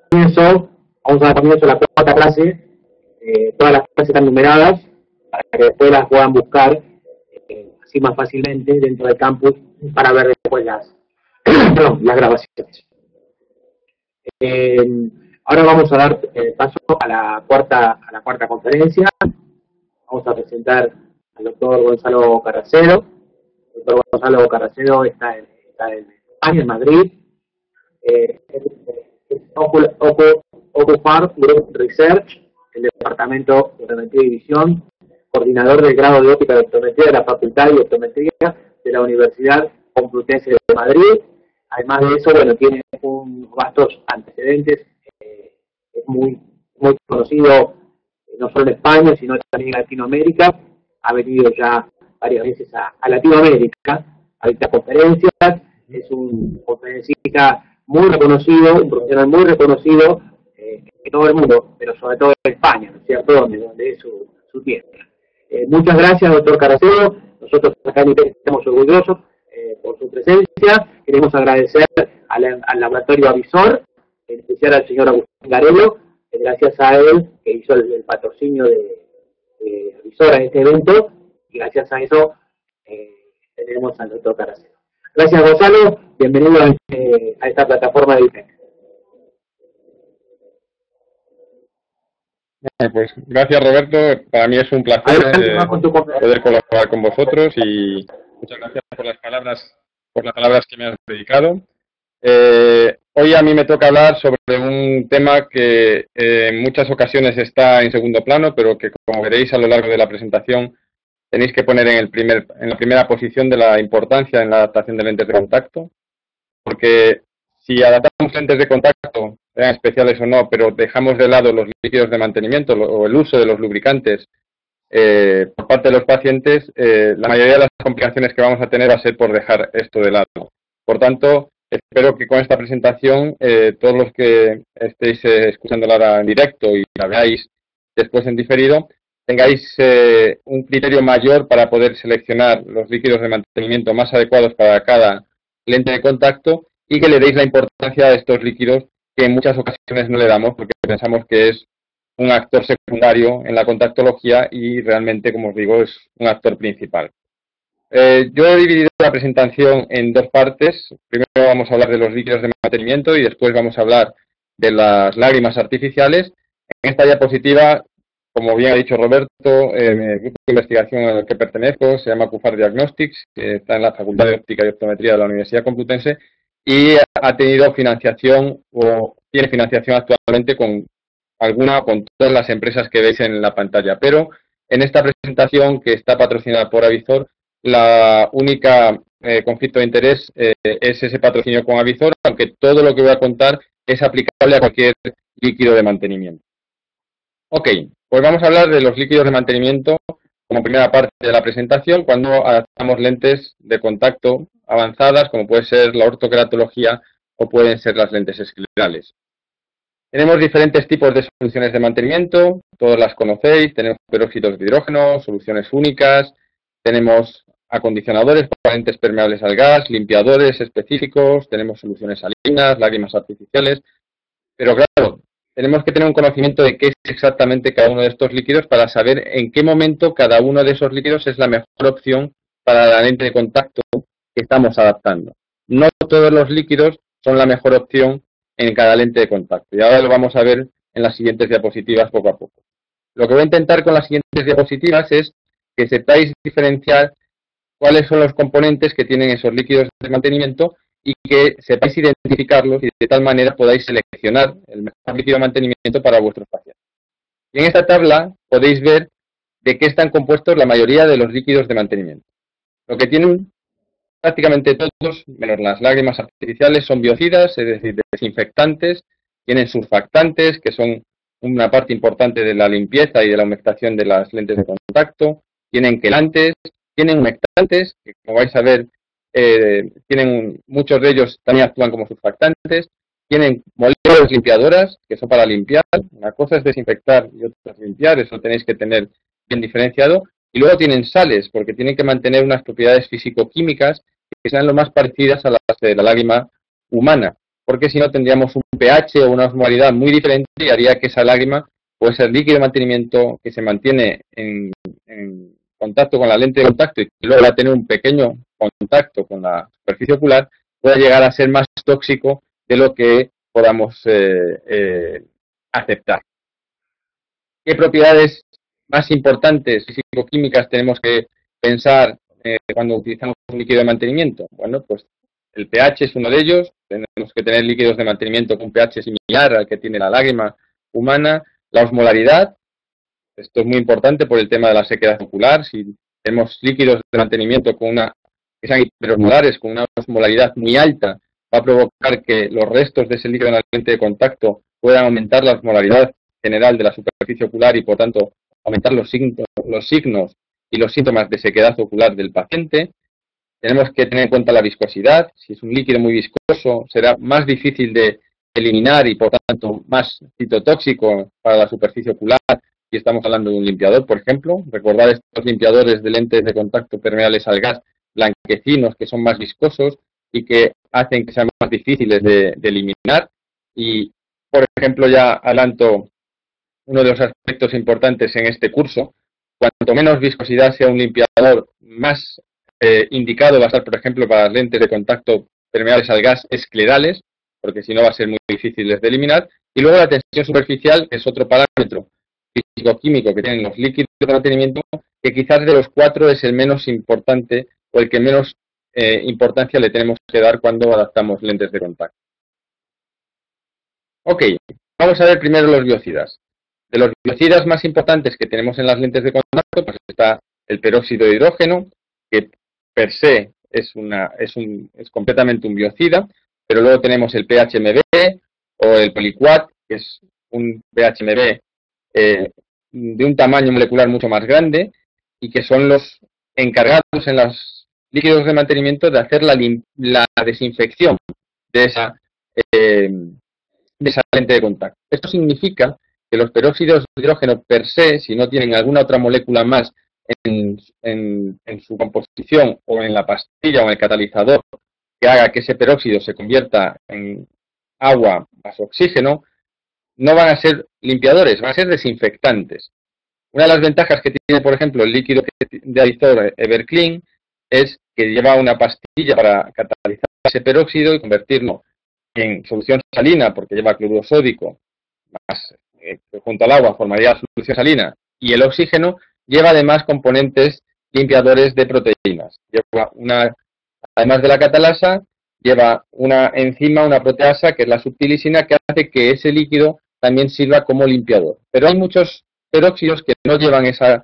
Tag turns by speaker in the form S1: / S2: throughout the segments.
S1: comienzo, vamos a dar comienzo a la cuarta clase. Todas las clases están numeradas para que después las puedan buscar así más fácilmente dentro del campus para ver después las grabaciones. Ahora vamos a dar paso a la cuarta conferencia. Vamos a presentar al doctor Gonzalo Carracero. El doctor Gonzalo Carracero está en España, en Madrid. OcuFar Group Research, el Departamento de Optometría y Visión, coordinador del grado de óptica de optometría de la Facultad de Optometría de la Universidad Complutense de Madrid. Además de eso, bueno, tiene unos vastos antecedentes, es muy conocido no solo en España, sino también en Latinoamérica. Ha venido ya varias veces a Latinoamérica a dictar conferencias. Es un conferencista muy reconocido, un profesional muy reconocido en todo el mundo, pero sobre todo en España, ¿no es cierto?, donde es su tierra. Muchas gracias, doctor Carracero. Nosotros acá en IPEC estamos orgullosos por su presencia. Queremos agradecer al laboratorio Avisor, en especial al señor Agustín Garello, gracias a él que hizo el patrocinio de Avisor a este evento, y gracias a eso tenemos al doctor Carracero. Gracias, Gonzalo. Bienvenido a esta plataforma de IPEC.
S2: Pues gracias, Roberto. Para mí es un placer poder colaborar con vosotros y muchas gracias por las palabras que me has dedicado. Hoy a mí me toca hablar sobre un tema que en muchas ocasiones está en segundo plano, pero que, como veréis a lo largo de la presentación, tenéis que poner en la primera posición de la importancia en la adaptación de lentes de contacto, porque si adaptamos lentes de contacto, sean especiales o no, pero dejamos de lado los líquidos de mantenimiento o el uso de los lubricantes por parte de los pacientes, la mayoría de las complicaciones que vamos a tener va a ser por dejar esto de lado. Por tanto, espero que con esta presentación, todos los que estéis escuchándola ahora en directo y la veáis después en diferido, tengáis un criterio mayor para poder seleccionar los líquidos de mantenimiento más adecuados para cada lente de contacto y que le deis la importancia a estos líquidos que en muchas ocasiones no le damos porque pensamos que es un actor secundario en la contactología y realmente, como os digo, es un actor principal. Yo he dividido la presentación en dos partes. Primero vamos a hablar de los líquidos de mantenimiento y después vamos a hablar de las lágrimas artificiales. En esta diapositiva, como bien ha dicho Roberto, el grupo de investigación al que pertenezco se llama OcuFar Diagnostics, que está en la Facultad de Óptica y Optometría de la Universidad Complutense y ha tenido financiación o tiene financiación actualmente con todas las empresas que veis en la pantalla. Pero en esta presentación, que está patrocinada por Avisor, la única conflicto de interés es ese patrocinio con Avisor, aunque todo lo que voy a contar es aplicable a cualquier líquido de mantenimiento. Ok, pues vamos a hablar de los líquidos de mantenimiento como primera parte de la presentación cuando adaptamos lentes de contacto avanzadas, como puede ser la ortoqueratología o pueden ser las lentes esclerales. Tenemos diferentes tipos de soluciones de mantenimiento, todas las conocéis, tenemos peróxidos de hidrógeno, soluciones únicas, tenemos acondicionadores para lentes permeables al gas, limpiadores específicos, tenemos soluciones salinas, lágrimas artificiales, pero claro, tenemos que tener un conocimiento de qué es exactamente cada uno de estos líquidos para saber en qué momento cada uno de esos líquidos es la mejor opción para la lente de contacto que estamos adaptando. No todos los líquidos son la mejor opción en cada lente de contacto y ahora lo vamos a ver en las siguientes diapositivas poco a poco. Lo que voy a intentar con las siguientes diapositivas es que sepáis diferenciar cuáles son los componentes que tienen esos líquidos de mantenimiento y que sepáis identificarlos y de tal manera podáis seleccionar el mejor líquido de mantenimiento para vuestros pacientes. Y en esta tabla podéis ver de qué están compuestos la mayoría de los líquidos de mantenimiento. Lo que tienen prácticamente todos, menos las lágrimas artificiales, son biocidas, es decir, desinfectantes, tienen surfactantes, que son una parte importante de la limpieza y de la humectación de las lentes de contacto, tienen quelantes, tienen humectantes, que como vais a ver, muchos de ellos también actúan como surfactantes, tienen moléculas limpiadoras, que son para limpiar, una cosa es desinfectar y otra es limpiar, eso tenéis que tener bien diferenciado, y luego tienen sales, porque tienen que mantener unas propiedades físico-químicas que sean lo más parecidas a las de la lágrima humana, porque si no tendríamos un pH o una osmolaridad muy diferente y haría que esa lágrima o ese líquido de mantenimiento que se mantiene en contacto con la lente de contacto y que luego va a tener un pequeño contacto con la superficie ocular, pueda llegar a ser más tóxico de lo que podamos aceptar. ¿Qué propiedades más importantes físico-químicas tenemos que pensar cuando utilizamos un líquido de mantenimiento? Bueno, pues el pH es uno de ellos. Tenemos que tener líquidos de mantenimiento con pH similar al que tiene la lágrima humana. La osmolaridad, esto es muy importante por el tema de la sequedad ocular. Si tenemos líquidos de mantenimiento que sean hiperosmolares, con una osmolaridad muy alta, va a provocar que los restos de ese líquido en la lente de contacto puedan aumentar la osmolaridad general de la superficie ocular y, por tanto, aumentar los signos y los síntomas de sequedad ocular del paciente. Tenemos que tener en cuenta la viscosidad. Si es un líquido muy viscoso, será más difícil de eliminar y, por tanto, más citotóxico para la superficie ocular. Si estamos hablando de un limpiador, por ejemplo, recordar estos limpiadores de lentes de contacto permeables al gas blanquecinos que son más viscosos y que hacen que sean más difíciles de eliminar. Y, por ejemplo, ya adelanto uno de los aspectos importantes en este curso. Cuanto menos viscosidad sea un limpiador, más indicado va a estar, por ejemplo, para las lentes de contacto permeables al gas esclerales, porque si no va a ser muy difícil de eliminar. Y luego la tensión superficial, que es otro parámetro físico-químico que tienen los líquidos de mantenimiento, que quizás de los 4 es el menos importante o el que menos importancia le tenemos que dar cuando adaptamos lentes de contacto. Ok, vamos a ver primero los biocidas. De los biocidas más importantes que tenemos en las lentes de contacto, pues está el peróxido de hidrógeno, que per se es completamente un biocida, pero luego tenemos el PHMB o el poliquat, que es un PHMB de un tamaño molecular mucho más grande y que son los encargados en los líquidos de mantenimiento de hacer la desinfección de esa lente de contacto. Esto significa que los peróxidos de hidrógeno per se, si no tienen alguna otra molécula más en su composición o en la pastilla o en el catalizador que haga que ese peróxido se convierta en agua más oxígeno, no van a ser limpiadores, van a ser desinfectantes. Una de las ventajas que tiene, por ejemplo, el líquido de Aizor Everclean es que lleva una pastilla para catalizar ese peróxido y convertirlo en solución salina, porque lleva cloruro sódico, más junto al agua formaría solución salina, y el oxígeno lleva además componentes limpiadores de proteínas. Además de la catalasa, lleva una enzima, una proteasa, que es la subtilisina, que hace que ese líquido también sirva como limpiador. Pero hay muchos peróxidos que no llevan esa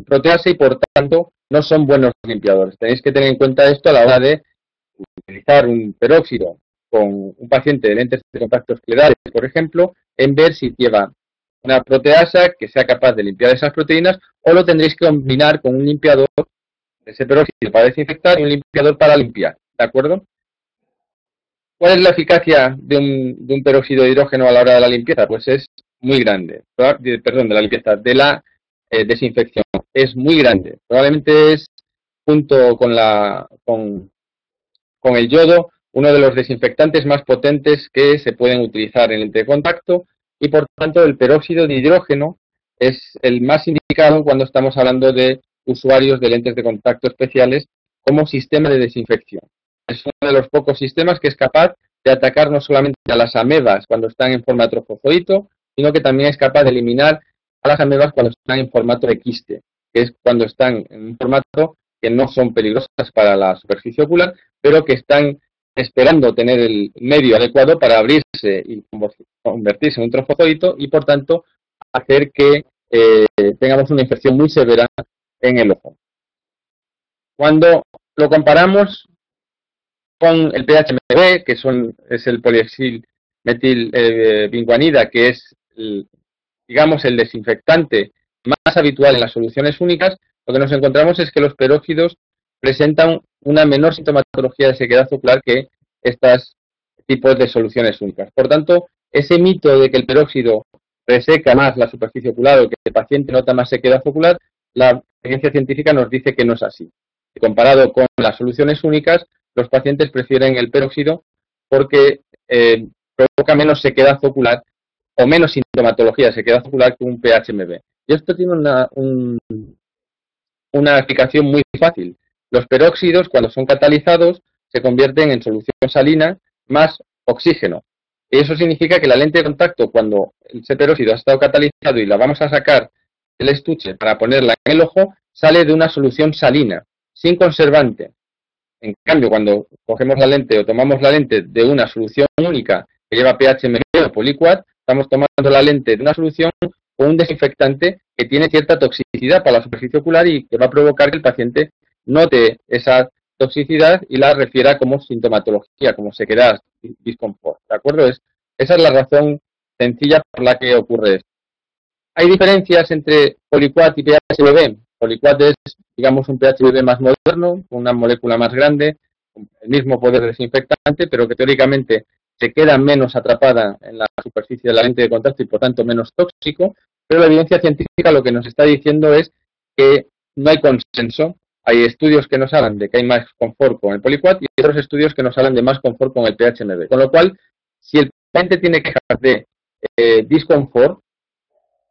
S2: proteasa y, por tanto, no son buenos limpiadores. Tenéis que tener en cuenta esto a la hora de utilizar un peróxido con un paciente de lentes de contacto esclerales, por ejemplo, en ver si lleva una proteasa que sea capaz de limpiar esas proteínas, o lo tendréis que combinar con un limpiador de ese peróxido para desinfectar y un limpiador para limpiar, ¿de acuerdo? ¿Cuál es la eficacia de un peróxido de hidrógeno a la hora de la limpieza? Pues es muy grande, perdón, de la limpieza, de la desinfección, es muy grande. Probablemente es, junto con el yodo, uno de los desinfectantes más potentes que se pueden utilizar en lente de contacto, y por tanto el peróxido de hidrógeno es el más indicado cuando estamos hablando de usuarios de lentes de contacto especiales como sistema de desinfección. Es uno de los pocos sistemas que es capaz de atacar no solamente a las amebas cuando están en forma de trofozoito, sino que también es capaz de eliminar a las amebas cuando están en formato de quiste, que es cuando están en un formato que no son peligrosas para la superficie ocular, pero que están esperando tener el medio adecuado para abrirse y convertirse en un trofozoito y, por tanto, hacer que tengamos una infección muy severa en el ojo. Cuando lo comparamos con el PHMB, que es el polioxil metil vinguanida, que es, digamos, el desinfectante más habitual en las soluciones únicas, lo que nos encontramos es que los peróxidos presentan una menor sintomatología de sequedad ocular que estos tipos de soluciones únicas. Por tanto, ese mito de que el peróxido reseca más la superficie ocular o que el paciente nota más sequedad ocular, la evidencia científica nos dice que no es así. Comparado con las soluciones únicas, los pacientes prefieren el peróxido porque provoca menos sequedad ocular o menos sintomatología de sequedad ocular que un PHMB. Y esto tiene una explicación muy fácil. Los peróxidos, cuando son catalizados, se convierten en solución salina más oxígeno. Y eso significa que la lente de contacto, cuando ese peróxido ha estado catalizado y la vamos a sacar del estuche para ponerla en el ojo, sale de una solución salina, sin conservante. En cambio, cuando cogemos la lente o tomamos la lente de una solución única que lleva PHMB o Poliquat, estamos tomando la lente de una solución con un desinfectante que tiene cierta toxicidad para la superficie ocular y que va a provocar que el paciente note esa toxicidad y la refiera como sintomatología, como sequedad, disconfort. ¿De acuerdo? Esa es la razón sencilla por la que ocurre esto. Hay diferencias entre Poliquat y PHMB. Poliquat es, digamos, un PHMB más moderno, con una molécula más grande, con el mismo poder desinfectante, pero que teóricamente se queda menos atrapada en la superficie de la lente de contacto y por tanto menos tóxico, pero la evidencia científica lo que nos está diciendo es que no hay consenso. Hay estudios que nos hablan de que hay más confort con el Poliquat y otros estudios que nos hablan de más confort con el PHMB. Con lo cual, si el paciente tiene quejas de disconfort,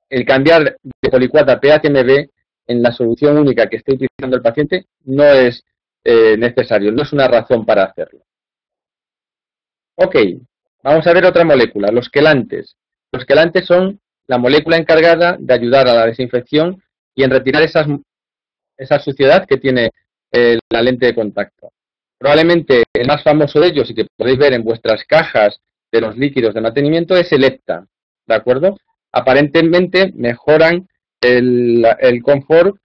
S2: el cambiar de Poliquat a PHMB en la solución única que esté utilizando el paciente no es necesario, no es una razón para hacerlo. Ok, vamos a ver otra molécula, los quelantes. Los quelantes son la molécula encargada de ayudar a la desinfección y en retirar esa suciedad que tiene la lente de contacto. Probablemente el más famoso de ellos y que podéis ver en vuestras cajas de los líquidos de mantenimiento es el Epta, ¿de acuerdo? Aparentemente mejoran el confort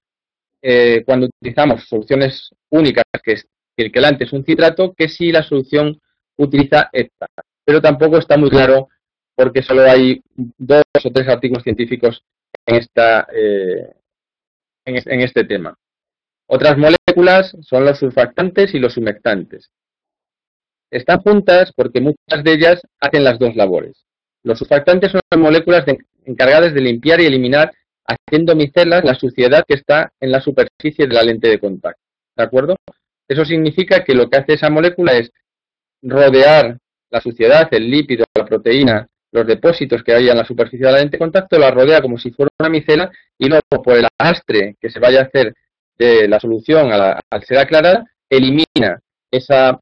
S2: cuando utilizamos soluciones únicas, que el quelante es un citrato, que si la solución utiliza Epta. Pero tampoco está muy claro porque solo hay 2 o 3 artículos científicos en este tema. Otras moléculas son los surfactantes y los humectantes. Están juntas porque muchas de ellas hacen las dos labores. Los surfactantes son las moléculas encargadas de limpiar y eliminar, haciendo micelas, la suciedad que está en la superficie de la lente de contacto. ¿De acuerdo? Eso significa que lo que hace esa molécula es rodear la suciedad, el lípido, la proteína, los depósitos que hay en la superficie de la lente de contacto, la rodea como si fuera una micela y luego por el arrastre que se vaya a hacer de la solución al ser aclarada, elimina esa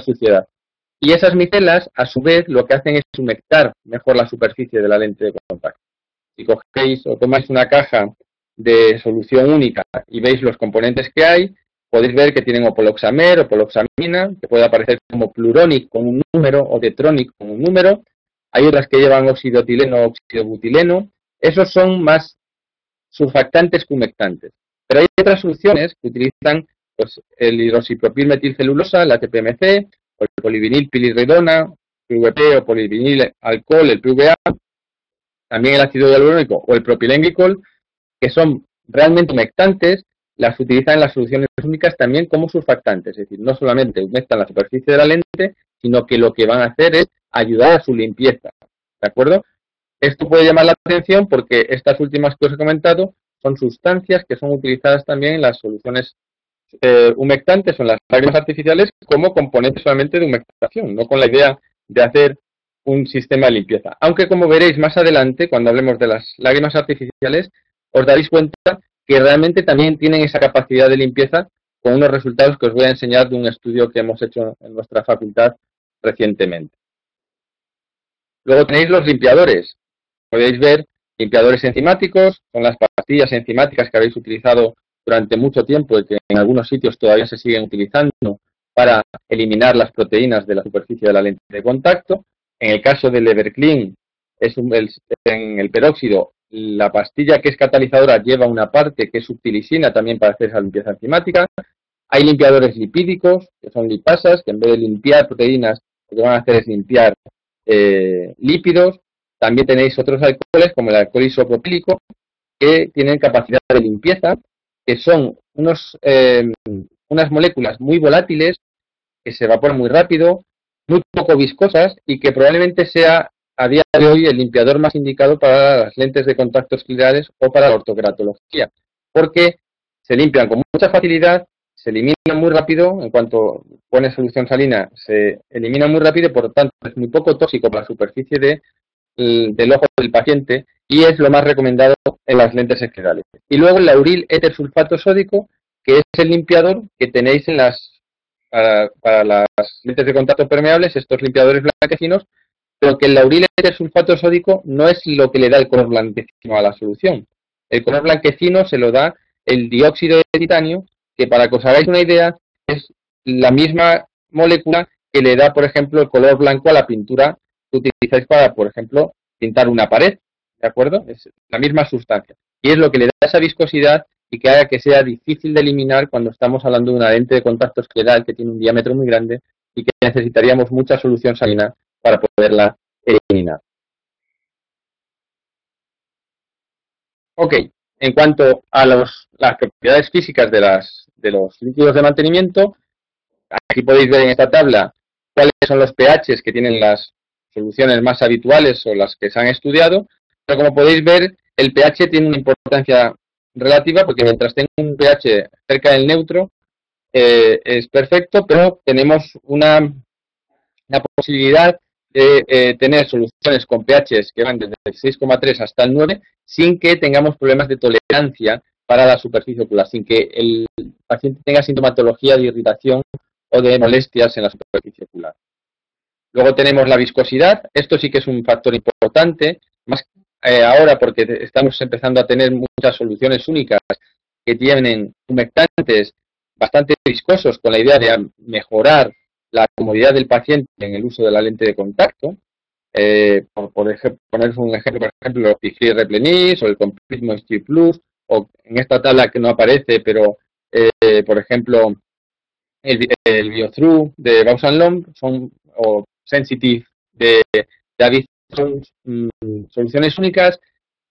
S2: suciedad. Y esas micelas, a su vez, lo que hacen es humectar mejor la superficie de la lente de contacto. Si cogéis o tomáis una caja de solución única y veis los componentes que hay, podéis ver que tienen opoloxamer o poloxamina, que puede aparecer como pluronic con un número o tetronic con un número. Hay otras que llevan óxido etileno o óxido butileno. Esos son más surfactantes que humectantes. Pero hay otras soluciones que utilizan pues, el hidroxipropilmetilcelulosa, la TPMC, o el polivinil pilirridona, PVP o polivinil alcohol, el PVA, también el ácido hialurónico o el propilenglicol, que son realmente humectantes, las utilizan en las soluciones únicas también como surfactantes, es decir, no solamente humectan la superficie de la lente, sino que lo que van a hacer es ayudar a su limpieza, ¿de acuerdo? Esto puede llamar la atención porque estas últimas que os he comentado son sustancias que son utilizadas también en las soluciones humectantes o en las lágrimas artificiales como componente solamente de humectación, no con la idea de hacer un sistema de limpieza. Aunque como veréis más adelante, cuando hablemos de las lágrimas artificiales, os daréis cuenta que realmente también tienen esa capacidad de limpieza con unos resultados que os voy a enseñar de un estudio que hemos hecho en nuestra facultad recientemente. Luego tenéis los limpiadores. Podéis ver limpiadores enzimáticos, son las pastillas enzimáticas que habéis utilizado durante mucho tiempo y que en algunos sitios todavía se siguen utilizando para eliminar las proteínas de la superficie de la lente de contacto. En el caso del Everclean, en el peróxido, la pastilla que es catalizadora lleva una parte que es subtilisina también para hacer esa limpieza enzimática. Hay limpiadores lipídicos, que son lipasas, que en vez de limpiar proteínas, lo que van a hacer es limpiar lípidos. También tenéis otros alcoholes, como el alcohol isopropílico, que tienen capacidad de limpieza, que son unas moléculas muy volátiles, que se evaporan muy rápido, muy poco viscosas y que probablemente sea a día de hoy el limpiador más indicado para las lentes de contacto esclerales o para la ortokeratología, porque se limpian con mucha facilidad, se eliminan muy rápido, en cuanto pones solución salina, se elimina muy rápido y por lo tanto es muy poco tóxico para la superficie del ojo del paciente y es lo más recomendado en las lentes esclerales. Y luego el lauril éter sulfato sódico, que es el limpiador que tenéis en para las lentes de contacto permeables, estos limpiadores blanquecinos, pero que el lauril éter sulfato sódico no es lo que le da el color blanquecino a la solución. El color blanquecino se lo da el dióxido de titanio, que para que os hagáis una idea, es la misma molécula que le da, por ejemplo, el color blanco a la pintura que utilizáis para, por ejemplo, pintar una pared, ¿de acuerdo? Es la misma sustancia. Y es lo que le da esa viscosidad y que haga que sea difícil de eliminar cuando estamos hablando de una lente de contacto escleral que tiene un diámetro muy grande y que necesitaríamos mucha solución salina para poderla eliminar. Ok, en cuanto a las propiedades físicas de los líquidos de mantenimiento, aquí podéis ver en esta tabla cuáles son los pHs que tienen las soluciones más habituales o las que se han estudiado, pero como podéis ver, el pH tiene una importancia relativa porque mientras tenga un pH cerca del neutro es perfecto, pero tenemos una posibilidad de tener soluciones con pHs que van desde el 6,3 hasta el 9 sin que tengamos problemas de tolerancia para la superficie ocular, sin que el paciente tenga sintomatología de irritación o de molestias en la superficie ocular. Luego tenemos la viscosidad, esto sí que es un factor importante, más ahora porque estamos empezando a tener muchas soluciones únicas que tienen humectantes bastante viscosos con la idea de mejorar la comodidad del paciente en el uso de la lente de contacto. Por poner un ejemplo, por ejemplo, el Optifree Replenis o el Complete Moisture Plus, o en esta tabla que no aparece, pero por ejemplo el BioThru de Bausch & Lomb o Sensitive de Avid son soluciones únicas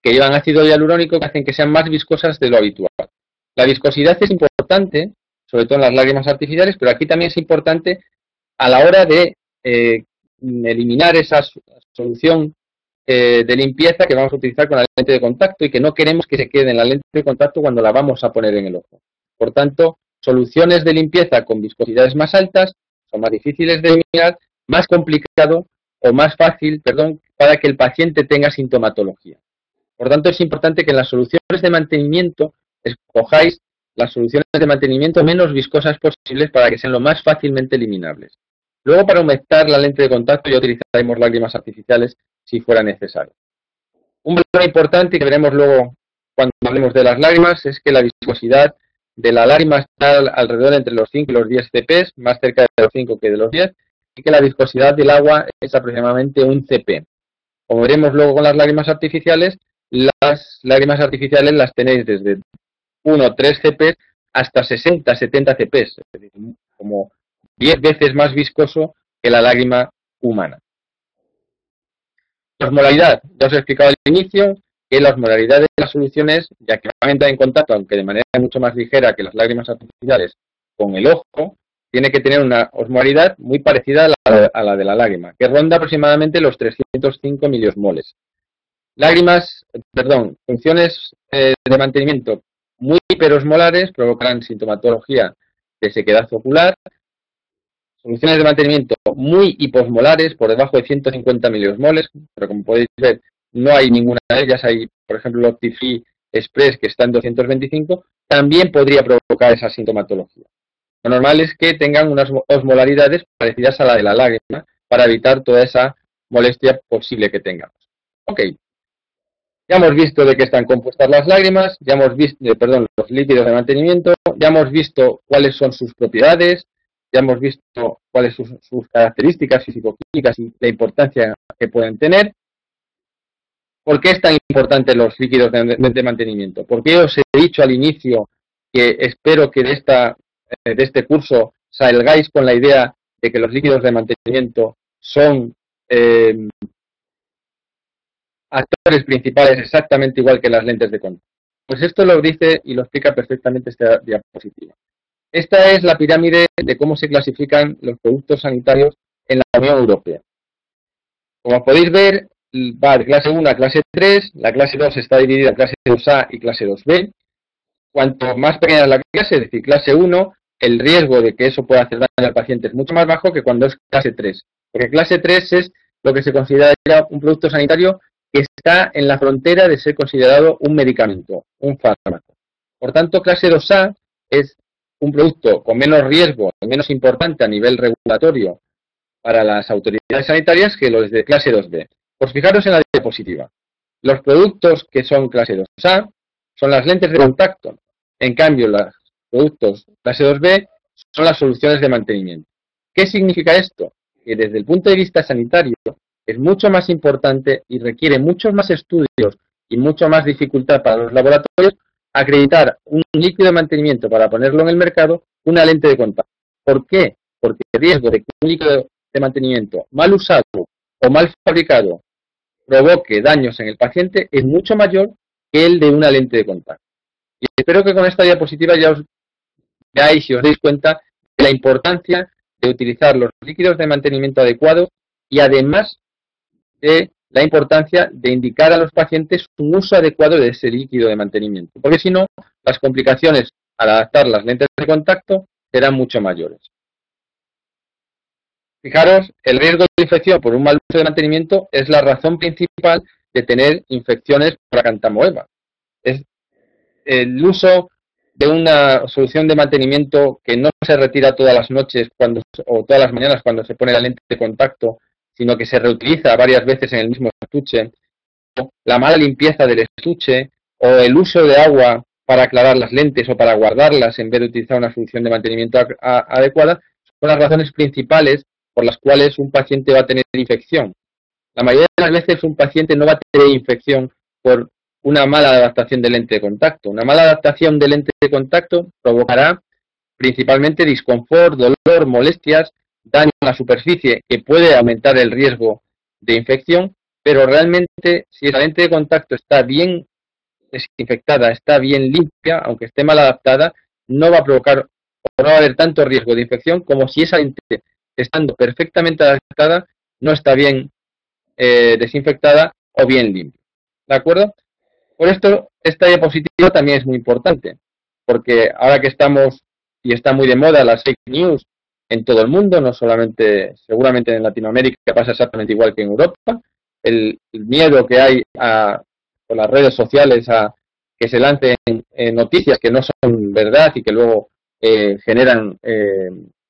S2: que llevan ácido hialurónico que hacen que sean más viscosas de lo habitual. La viscosidad es importante, sobre todo en las lágrimas artificiales, pero aquí también es importante a la hora de eliminar esa solución de limpieza que vamos a utilizar con la lente de contacto y que no queremos que se quede en la lente de contacto cuando la vamos a poner en el ojo. Por tanto, soluciones de limpieza con viscosidades más altas son más difíciles de eliminar, más complicado o más fácil, para que el paciente tenga sintomatología. Por tanto, es importante que en las soluciones de mantenimiento escojáis las soluciones de mantenimiento menos viscosas posibles para que sean lo más fácilmente eliminables. Luego, para humectar la lente de contacto, ya utilizaremos lágrimas artificiales si fuera necesario. Un valor importante que veremos luego cuando hablemos de las lágrimas es que la viscosidad de la lágrima está alrededor entre los 5 y los 10 CP, más cerca de los 5 que de los 10, y que la viscosidad del agua es aproximadamente un CP. Como veremos luego con las lágrimas artificiales las tenéis desde 1, 3 CP hasta 60, 70 CP, es decir, como 10 veces más viscoso que la lágrima humana. La osmolaridad, ya os he explicado al inicio que la osmolaridad de las soluciones, ya que van a entrar en contacto, aunque de manera mucho más ligera que las lágrimas artificiales, con el ojo, tiene que tener una osmolaridad muy parecida a la de la lágrima, que ronda aproximadamente los 305 miliosmoles. Funciones de mantenimiento muy hiperosmolares provocarán sintomatología de sequedad ocular. Soluciones de mantenimiento muy hiposmolares, por debajo de 150 miliosmoles, pero como podéis ver, no hay ninguna de ellas. Hay, por ejemplo, el Optifree Express, que está en 225, también podría provocar esa sintomatología. Lo normal es que tengan unas osmolaridades parecidas a la de la lágrima para evitar toda esa molestia posible que tengamos. Ok. Ya hemos visto de qué están compuestas las lágrimas, ya hemos visto, los líquidos de mantenimiento, ya hemos visto cuáles son sus propiedades, ya hemos visto cuáles son sus características físico-químicas y la importancia que pueden tener. ¿Por qué es tan importante los líquidos de mantenimiento? Porque os he dicho al inicio que espero que de este curso salgáis con la idea de que los líquidos de mantenimiento son actores principales exactamente igual que las lentes de contacto. Pues esto lo dice y lo explica perfectamente esta diapositiva. Esta es la pirámide de cómo se clasifican los productos sanitarios en la Unión Europea. Como podéis ver, va de clase 1 a clase 3, la clase 2 está dividida en clase 2A y clase 2B. Cuanto más pequeña es la clase, es decir, clase 1, el riesgo de que eso pueda hacer daño al paciente es mucho más bajo que cuando es clase 3. Porque clase 3 es lo que se considera un producto sanitario que está en la frontera de ser considerado un medicamento, un fármaco. Por tanto, clase 2A es un producto con menos riesgo, menos importante a nivel regulatorio para las autoridades sanitarias que los de clase 2B. Pues fijaros en la diapositiva. Los productos que son clase 2A son las lentes de contacto. En cambio, los productos clase 2B son las soluciones de mantenimiento. ¿Qué significa esto? Que desde el punto de vista sanitario es mucho más importante y requiere muchos más estudios y mucho más dificultad para los laboratorios acreditar un líquido de mantenimiento para ponerlo en el mercado, una lente de contacto. ¿Por qué? Porque el riesgo de que un líquido de mantenimiento mal usado o mal fabricado provoque daños en el paciente es mucho mayor que el de una lente de contacto. Y espero que con esta diapositiva ya os veáis y os deis cuenta de la importancia de utilizar los líquidos de mantenimiento adecuados y además de la importancia de indicar a los pacientes un uso adecuado de ese líquido de mantenimiento, porque si no, las complicaciones al adaptar las lentes de contacto serán mucho mayores. Fijaros, el riesgo de infección por un mal uso de mantenimiento es la razón principal de tener infecciones por acantamoeba. Es el uso de una solución de mantenimiento que no se retira todas las noches o todas las mañanas cuando se pone la lente de contacto, sino que se reutiliza varias veces en el mismo estuche, o la mala limpieza del estuche, o el uso de agua para aclarar las lentes o para guardarlas en vez de utilizar una solución de mantenimiento adecuada, son las razones principales por las cuales un paciente va a tener infección. La mayoría de las veces un paciente no va a tener infección por una mala adaptación de lente de contacto. Una mala adaptación de lente de contacto provocará principalmente disconfort, dolor, molestias, daño a la superficie que puede aumentar el riesgo de infección, pero realmente si la lente de contacto está bien desinfectada, está bien limpia, aunque esté mal adaptada, no va a provocar o no va a haber tanto riesgo de infección como si esa lente, estando perfectamente adaptada, no está bien desinfectada o bien limpia. ¿De acuerdo? Por esto, esta diapositiva también es muy importante, porque ahora que estamos y está muy de moda las fake news en todo el mundo, no solamente, seguramente en Latinoamérica pasa exactamente igual que en Europa, el miedo que hay por las redes sociales a que se lancen noticias que no son verdad y que luego generan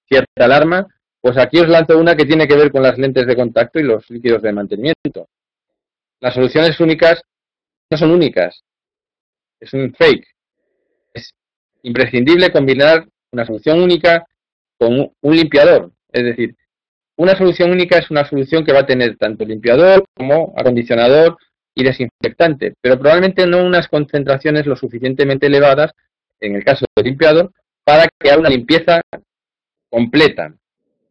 S2: cierta alarma, pues aquí os lanzo una que tiene que ver con las lentes de contacto y los líquidos de mantenimiento. Las soluciones únicas no son únicas, es un fake. Es imprescindible combinar una solución única con un limpiador. Es decir, una solución única es una solución que va a tener tanto limpiador como acondicionador y desinfectante, pero probablemente no unas concentraciones lo suficientemente elevadas, en el caso del limpiador, para que haga una limpieza completa.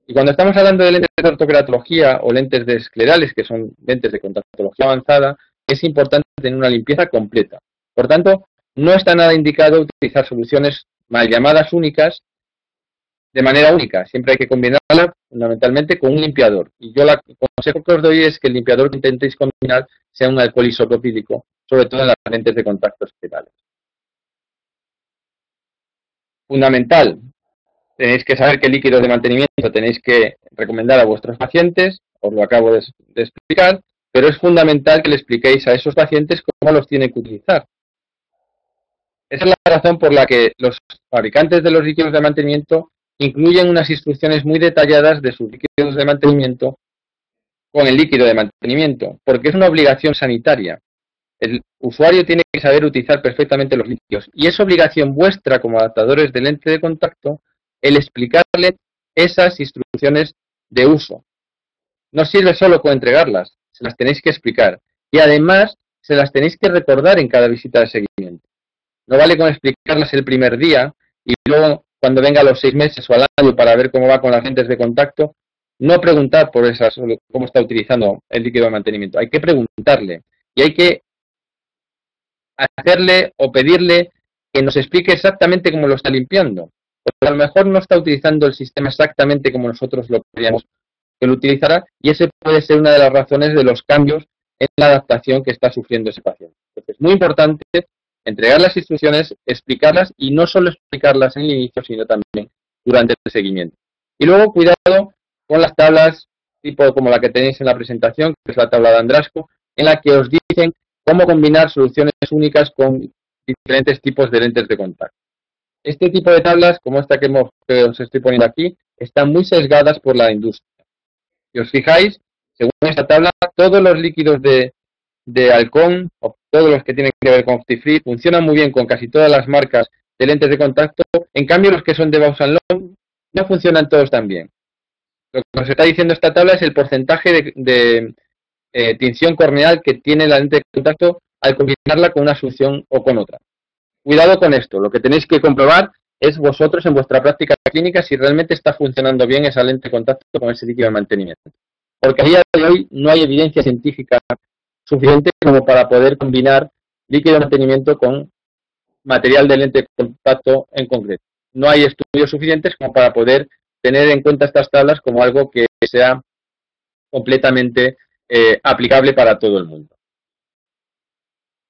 S2: Y cuando estamos hablando de lentes de ortoqueratología o lentes de esclerales, que son lentes de contactología avanzada, es importante tener una limpieza completa. Por tanto, no está nada indicado utilizar soluciones mal llamadas únicas de manera única. Siempre hay que combinarla fundamentalmente con un limpiador. Y yo el consejo que os doy es que el limpiador que intentéis combinar sea un alcohol isopropílico, sobre todo en las lentes de contacto esclerales. Fundamental. Tenéis que saber qué líquidos de mantenimiento tenéis que recomendar a vuestros pacientes, os lo acabo de explicar, pero es fundamental que le expliquéis a esos pacientes cómo los tienen que utilizar. Esa es la razón por la que los fabricantes de los líquidos de mantenimiento incluyen unas instrucciones muy detalladas de sus líquidos de mantenimiento con el líquido de mantenimiento, porque es una obligación sanitaria. El usuario tiene que saber utilizar perfectamente los líquidos y es obligación vuestra como adaptadores de lente de contacto el explicarle esas instrucciones de uso. No sirve solo con entregarlas, se las tenéis que explicar y además se las tenéis que recordar en cada visita de seguimiento. No vale con explicarlas el primer día y luego cuando venga a los 6 meses o al año para ver cómo va con las lentes de contacto, no preguntar por esas, cómo está utilizando el líquido de mantenimiento. Hay que preguntarle y hay que hacerle o pedirle que nos explique exactamente cómo lo está limpiando. Porque a lo mejor no está utilizando el sistema exactamente como nosotros lo queríamos que lo utilizará y ese puede ser una de las razones de los cambios en la adaptación que está sufriendo ese paciente. Entonces, es muy importante entregar las instrucciones, explicarlas y no solo explicarlas en el inicio, sino también durante el seguimiento. Y luego, cuidado con las tablas tipo como la que tenéis en la presentación, que es la tabla de Andrasco, en la que os dicen cómo combinar soluciones únicas con diferentes tipos de lentes de contacto. Este tipo de tablas, como esta que os estoy poniendo aquí, están muy sesgadas por la industria. Si os fijáis, según esta tabla, todos los líquidos de Alcon, o todos los que tienen que ver con Optifree, funcionan muy bien con casi todas las marcas de lentes de contacto. En cambio, los que son de Bausch & Lomb no funcionan todos tan bien. Lo que nos está diciendo esta tabla es el porcentaje de tinción corneal que tiene la lente de contacto al combinarla con una solución o con otra. Cuidado con esto, lo que tenéis que comprobar es vosotros en vuestra práctica clínica si realmente está funcionando bien esa lente de contacto con ese líquido de mantenimiento. Porque a día de hoy no hay evidencia científica suficiente como para poder combinar líquido de mantenimiento con material de lente de contacto en concreto. No hay estudios suficientes como para poder tener en cuenta estas tablas como algo que sea completamente aplicable para todo el mundo.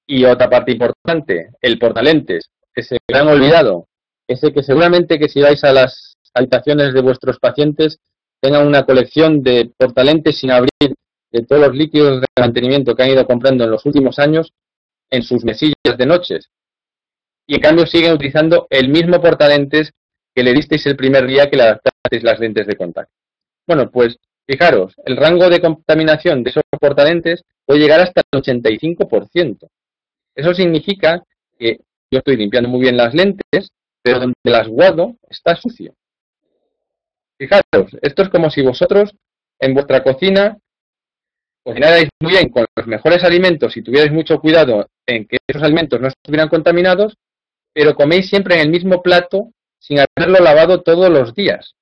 S2: Y otra parte importante, el portalentes, ese gran olvidado, ese que seguramente que si vais a las habitaciones de vuestros pacientes tengan una colección de portalentes sin abrir de todos los líquidos de mantenimiento que han ido comprando en los últimos años en sus mesillas de noches. Y en cambio siguen utilizando el mismo portalentes que le disteis el primer día que le adaptasteis las lentes de contacto. Bueno, pues fijaros, el rango de contaminación de esos portalentes puede llegar hasta el 85%. Eso significa que yo estoy limpiando muy bien las lentes, pero donde las guardo está sucio. Fijaros, esto es como si vosotros en vuestra cocina cocinarais muy bien con los mejores alimentos y tuvierais mucho cuidado en que esos alimentos no estuvieran contaminados, pero coméis siempre en el mismo plato sin haberlo lavado todos los días.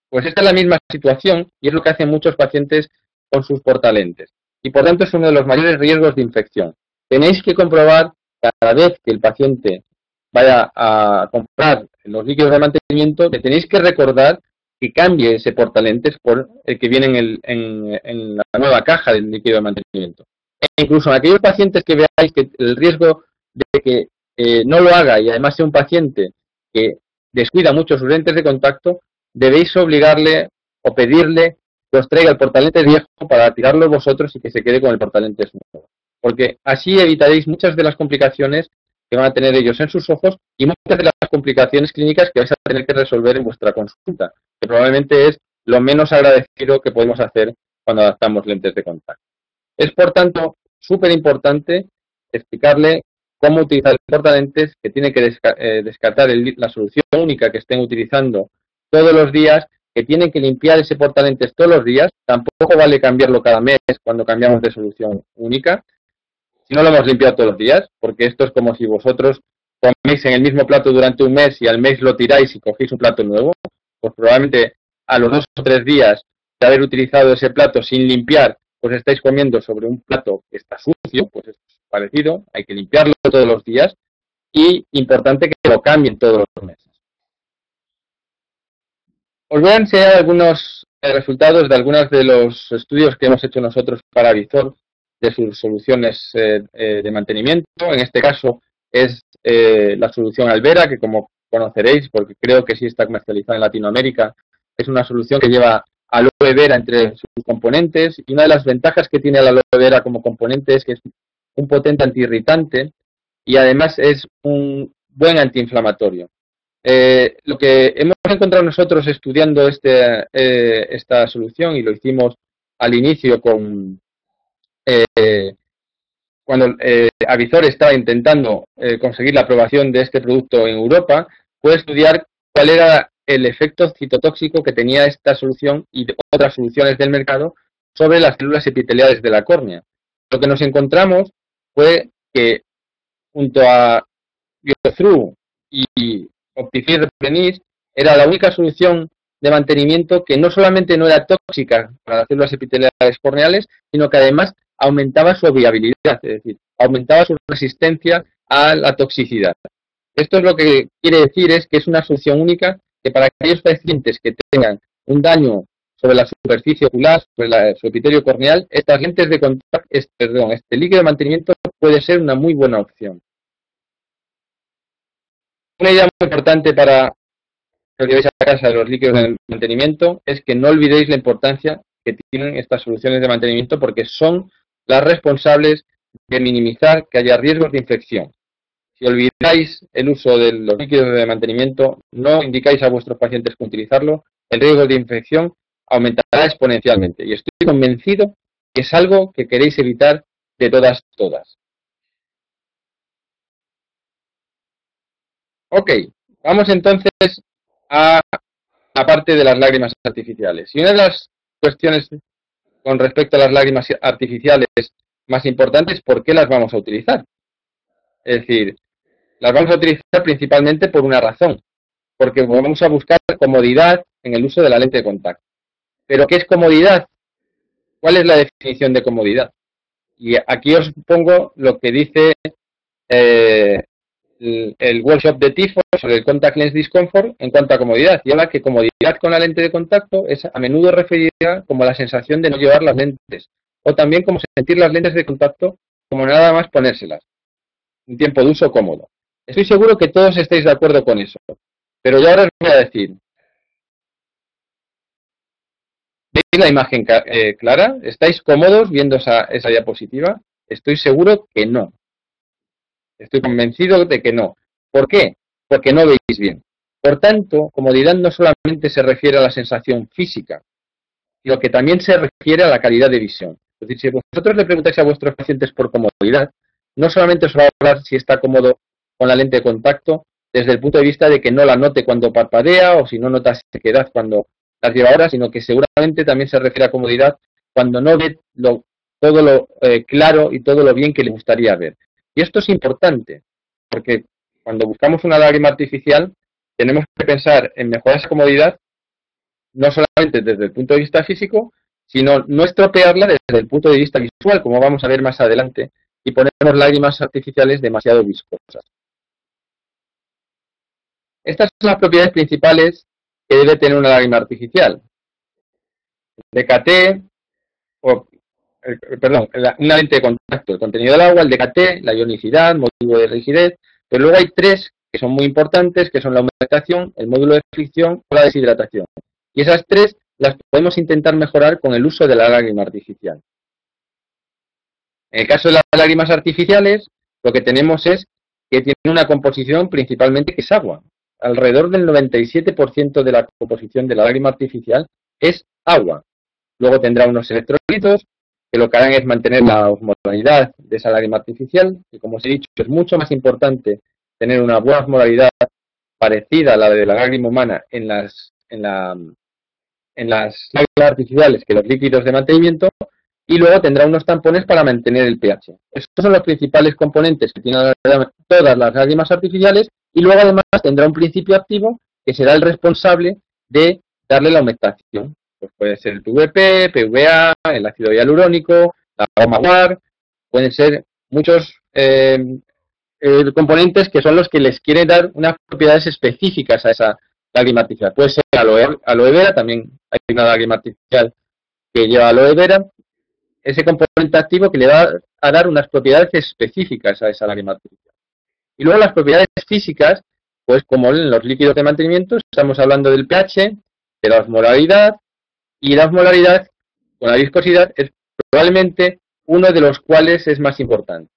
S2: Pues esta es la misma situación y es lo que hacen muchos pacientes con sus portalentes. Y por tanto es uno de los mayores riesgos de infección. Tenéis que comprobar cada vez que el paciente vaya a comprar los líquidos de mantenimiento, que tenéis que recordar que cambie ese portalentes por el que viene en la nueva caja del líquido de mantenimiento. E incluso en aquellos pacientes que veáis que el riesgo de que no lo haga y además sea un paciente que descuida mucho sus lentes de contacto, debéis obligarle o pedirle que os traiga el portalentes viejo para tirarlo vosotros y que se quede con el portalentes nuevo. Porque así evitaréis muchas de las complicaciones que van a tener ellos en sus ojos y muchas de las complicaciones clínicas que vais a tener que resolver en vuestra consulta, que probablemente es lo menos agradecido que podemos hacer cuando adaptamos lentes de contacto. Es, por tanto, súper importante explicarle cómo utilizar el portalentes, que tiene que descartar la solución única que estén utilizando todos los días, que tienen que limpiar ese portalentes todos los días. Tampoco vale cambiarlo cada mes cuando cambiamos de solución única, si no lo hemos limpiado todos los días, porque esto es como si vosotros coméis en el mismo plato durante un mes y al mes lo tiráis y cogéis un plato nuevo, pues probablemente a los 2 o 3 días de haber utilizado ese plato sin limpiar, pues estáis comiendo sobre un plato que está sucio, pues es parecido, hay que limpiarlo todos los días y importante que lo cambien todos los meses. Os voy a enseñar algunos resultados de algunos de los estudios que hemos hecho nosotros para Vizor de sus soluciones de mantenimiento. En este caso es la solución Albera, que como conoceréis, porque creo que sí está comercializada en Latinoamérica, es una solución que lleva aloe vera entre sus componentes, y una de las ventajas que tiene la aloe vera como componente es que es un potente antiirritante y además es un buen antiinflamatorio. Lo que hemos encontrado nosotros estudiando esta solución, y lo hicimos al inicio cuando Avizor estaba intentando conseguir la aprobación de este producto en Europa, fue estudiar cuál era el efecto citotóxico que tenía esta solución y otras soluciones del mercado sobre las células epiteliales de la córnea. Lo que nos encontramos fue que junto a Biothrough y Optifree Reprenis era la única solución de mantenimiento que no solamente no era tóxica para las células epiteliales corneales, sino que además aumentaba su viabilidad, es decir, aumentaba su resistencia a la toxicidad. Esto es lo que quiere decir es que es una solución única que para aquellos pacientes que tengan un daño sobre la superficie ocular, sobre su epitelio corneal, estas lentes de contacto, este líquido de mantenimiento puede ser una muy buena opción. Una idea muy importante para os llevéis a casa de los líquidos de mantenimiento es que no olvidéis la importancia que tienen estas soluciones de mantenimiento, porque son las responsables de minimizar que haya riesgos de infección. Si olvidáis el uso de los líquidos de mantenimiento, no indicáis a vuestros pacientes que utilizarlo, el riesgo de infección aumentará exponencialmente. Y estoy convencido que es algo que queréis evitar de todas. Ok, vamos entonces a la parte de las lágrimas artificiales. Y una de las cuestiones con respecto a las lágrimas artificiales más importantes es por qué las vamos a utilizar. Es decir, las vamos a utilizar principalmente por una razón, porque vamos a buscar comodidad en el uso de la lente de contacto. ¿Pero qué es comodidad? ¿Cuál es la definición de comodidad? Y aquí os pongo lo que dice el workshop de TIFO sobre el contact lens discomfort en cuanto a comodidad. Y habla que comodidad con la lente de contacto es a menudo referida como la sensación de no llevar las lentes, o también como sentir las lentes de contacto como nada más ponérselas. Un tiempo de uso cómodo. Estoy seguro que todos estáis de acuerdo con eso, pero yo ahora os voy a decir. ¿Veis la imagen clara? ¿Estáis cómodos viendo esa diapositiva? Estoy seguro que no. Estoy convencido de que no. ¿Por qué? Porque no veis bien. Por tanto, comodidad no solamente se refiere a la sensación física, sino que también se refiere a la calidad de visión. Es decir, si vosotros le preguntáis a vuestros pacientes por comodidad, no solamente os va a hablar si está cómodo con la lente de contacto, desde el punto de vista de que no la note cuando parpadea o si no nota sequedad cuando las lleva ahora, sino que seguramente también se refiere a comodidad cuando no ve todo lo claro y todo lo bien que le gustaría ver. Y esto es importante, porque cuando buscamos una lágrima artificial, tenemos que pensar en mejorar esa comodidad, no solamente desde el punto de vista físico, sino no estropearla desde el punto de vista visual, como vamos a ver más adelante, y ponemos lágrimas artificiales demasiado viscosas. Estas son las propiedades principales que debe tener una lágrima artificial. DKT, una lente de contacto, el contenido del agua, el DKT, la ionicidad, módulo de rigidez, pero luego hay tres que son muy importantes, que son la humectación, el módulo de fricción o la deshidratación. Y esas tres las podemos intentar mejorar con el uso de la lágrima artificial. En el caso de las lágrimas artificiales, lo que tenemos es que tienen una composición principalmente que es agua. Alrededor del 97% de la composición de la lágrima artificial es agua. Luego tendrá unos electrolitos que lo que harán es mantener la osmolaridad de esa lágrima artificial, y como os he dicho, es mucho más importante tener una buena osmolaridad parecida a la de la lágrima humana en las lágrimas artificiales que los líquidos de mantenimiento, y luego tendrá unos tampones para mantener el pH. Estos son los principales componentes que tienen todas las lágrimas artificiales, y luego además tendrá un principio activo que será el responsable de darle la humectación. Pues puede ser el PVP, PVA, el ácido hialurónico, la goma guar, pueden ser muchos componentes que son los que les quieren dar unas propiedades específicas a esa lágrima artificial. Puede ser aloe vera, también hay una lágrima artificial que lleva aloe vera, ese componente activo que le va a dar unas propiedades específicas a esa lágrima artificial. Y luego las propiedades físicas, pues como en los líquidos de mantenimiento, estamos hablando del pH, de la osmolaridad, y la osmolaridad con la viscosidad es probablemente uno de los cuales es más importante.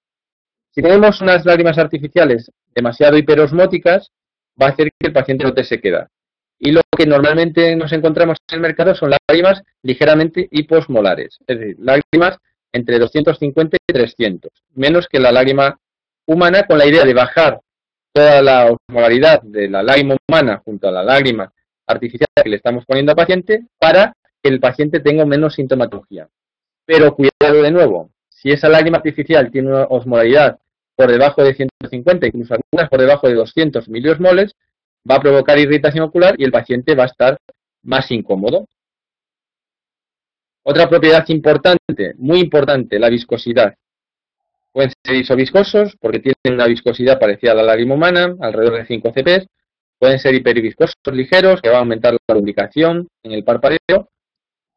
S2: Si tenemos unas lágrimas artificiales demasiado hiperosmóticas, va a hacer que el paciente note sequedad. Y lo que normalmente nos encontramos en el mercado son lágrimas ligeramente hiposmolares, es decir, lágrimas entre 250 y 300, menos que la lágrima humana, con la idea de bajar toda la osmolaridad de la lágrima humana junto a la lágrima artificial que le estamos poniendo al paciente para que el paciente tenga menos sintomatología. Pero cuidado de nuevo, si esa lágrima artificial tiene una osmolaridad por debajo de 150, incluso algunas por debajo de 200 miliosmoles, va a provocar irritación ocular y el paciente va a estar más incómodo. Otra propiedad importante, muy importante, la viscosidad. Pueden ser isoviscosos porque tienen una viscosidad parecida a la lágrima humana, alrededor de 5 cp. Pueden ser hiperviscosos ligeros, que va a aumentar la lubricación en el parpadeo.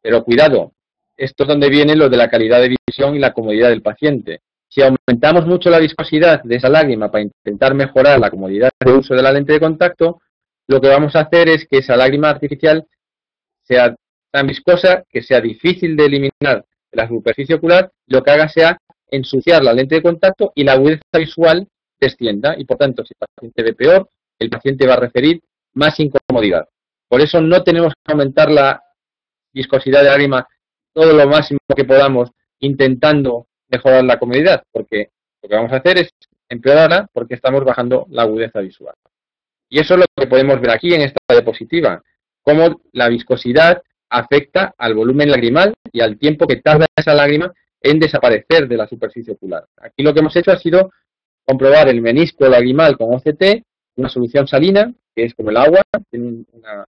S2: Pero cuidado, esto es donde viene lo de la calidad de visión y la comodidad del paciente. Si aumentamos mucho la viscosidad de esa lágrima para intentar mejorar la comodidad de uso de la lente de contacto, lo que vamos a hacer es que esa lágrima artificial sea tan viscosa que sea difícil de eliminar de la superficie ocular, lo que haga sea ensuciar la lente de contacto y la agudeza visual descienda, y por tanto, si el paciente ve peor, el paciente va a referir más incomodidad. Por eso no tenemos que aumentar la viscosidad de la lágrima todo lo máximo que podamos intentando mejorar la comodidad, porque lo que vamos a hacer es empeorarla porque estamos bajando la agudeza visual. Y eso es lo que podemos ver aquí en esta diapositiva, cómo la viscosidad afecta al volumen lagrimal y al tiempo que tarda esa lágrima en desaparecer de la superficie ocular. Aquí lo que hemos hecho ha sido comprobar el menisco lagrimal con OCT, una solución salina, que es como el agua, tiene una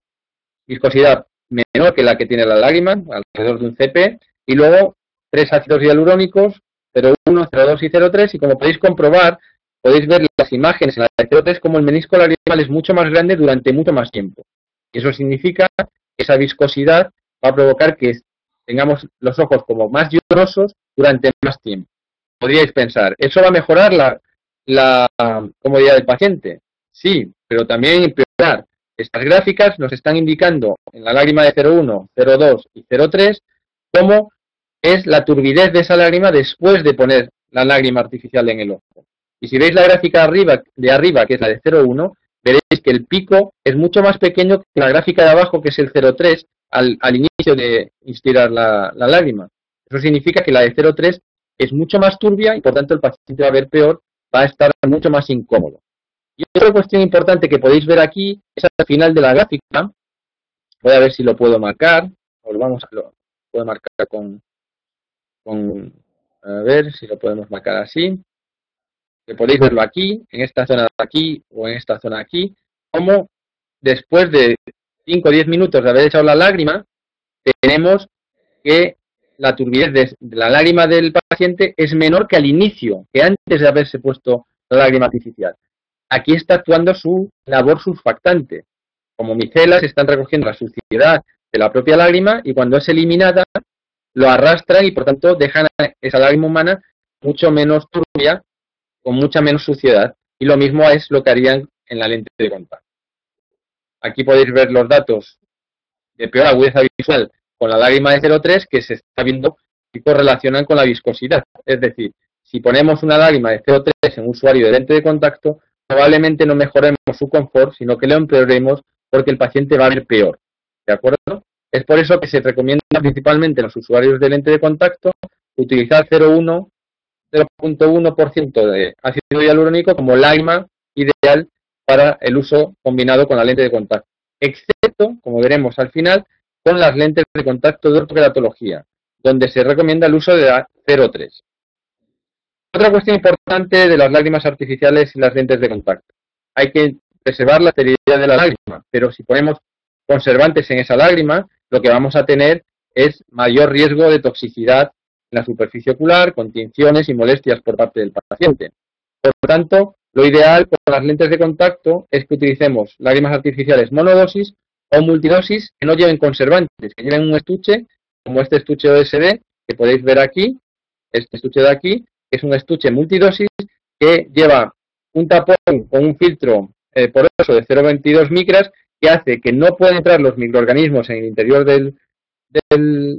S2: viscosidad menor que la que tiene la lágrima, alrededor de un CP, y luego 3 ácidos hialurónicos, 0,1, 0,2 y 0,3, y como podéis comprobar, podéis ver las imágenes en la de 0,3 como el menisco lagrimal es mucho más grande durante mucho más tiempo. Y eso significa que esa viscosidad va a provocar que tengamos los ojos como más llorosos durante más tiempo. Podríais pensar, ¿eso va a mejorar la comodidad del paciente? Sí, pero también empeorar. Estas gráficas nos están indicando en la lágrima de 0,1, 0,2 y 0,3 cómo es la turbidez de esa lágrima después de poner la lágrima artificial en el ojo. Y si veis la gráfica de arriba, que es la de 0,1, veréis que el pico es mucho más pequeño que la gráfica de abajo, que es el 0,3, al inicio de inspirar la lágrima. Eso significa que la de 0,3 es mucho más turbia y por tanto el paciente va a ver peor, va a estar mucho más incómodo. Y otra cuestión importante que podéis ver aquí es al final de la gráfica. Voy a ver si lo puedo marcar. Lo puedo marcar a ver si lo podemos marcar así. Que podéis verlo aquí, en esta zona de aquí o en esta zona aquí, como después de 5 o 10 minutos de haber echado la lágrima, tenemos que la turbidez de la lágrima del paciente es menor que al inicio, que antes de haberse puesto la lágrima artificial. Aquí está actuando su labor surfactante. Como micelas están recogiendo la suciedad de la propia lágrima y cuando es eliminada lo arrastran y por tanto dejan esa lágrima humana mucho menos turbia, con mucha menos suciedad, y lo mismo es lo que harían en la lente de contacto. Aquí podéis ver los datos de peor agudeza visual con la lágrima de 0,3 que se está viendo y correlacionan con la viscosidad. Es decir, si ponemos una lágrima de 0,3 en un usuario de lente de contacto, probablemente no mejoremos su confort, sino que lo empeoremos porque el paciente va a ver peor. ¿De acuerdo? Es por eso que se recomienda principalmente en los usuarios de lente de contacto utilizar 0,1% de ácido hialurónico como lágrima ideal para el uso combinado con la lente de contacto, excepto, como veremos al final, con las lentes de contacto de ortoqueratología, donde se recomienda el uso de la 0,3. Otra cuestión importante de las lágrimas artificiales y las lentes de contacto. Hay que preservar la esterilidad de la lágrima, pero si ponemos conservantes en esa lágrima, lo que vamos a tener es mayor riesgo de toxicidad en la superficie ocular, con tinciones y molestias por parte del paciente. Por lo tanto, lo ideal con las lentes de contacto es que utilicemos lágrimas artificiales monodosis o multidosis que no lleven conservantes, que lleven un estuche, como este estuche OSD, que podéis ver aquí, este estuche de aquí, que es un estuche multidosis que lleva un tapón con un filtro poroso de 0,22 micras que hace que no puedan entrar los microorganismos en el interior del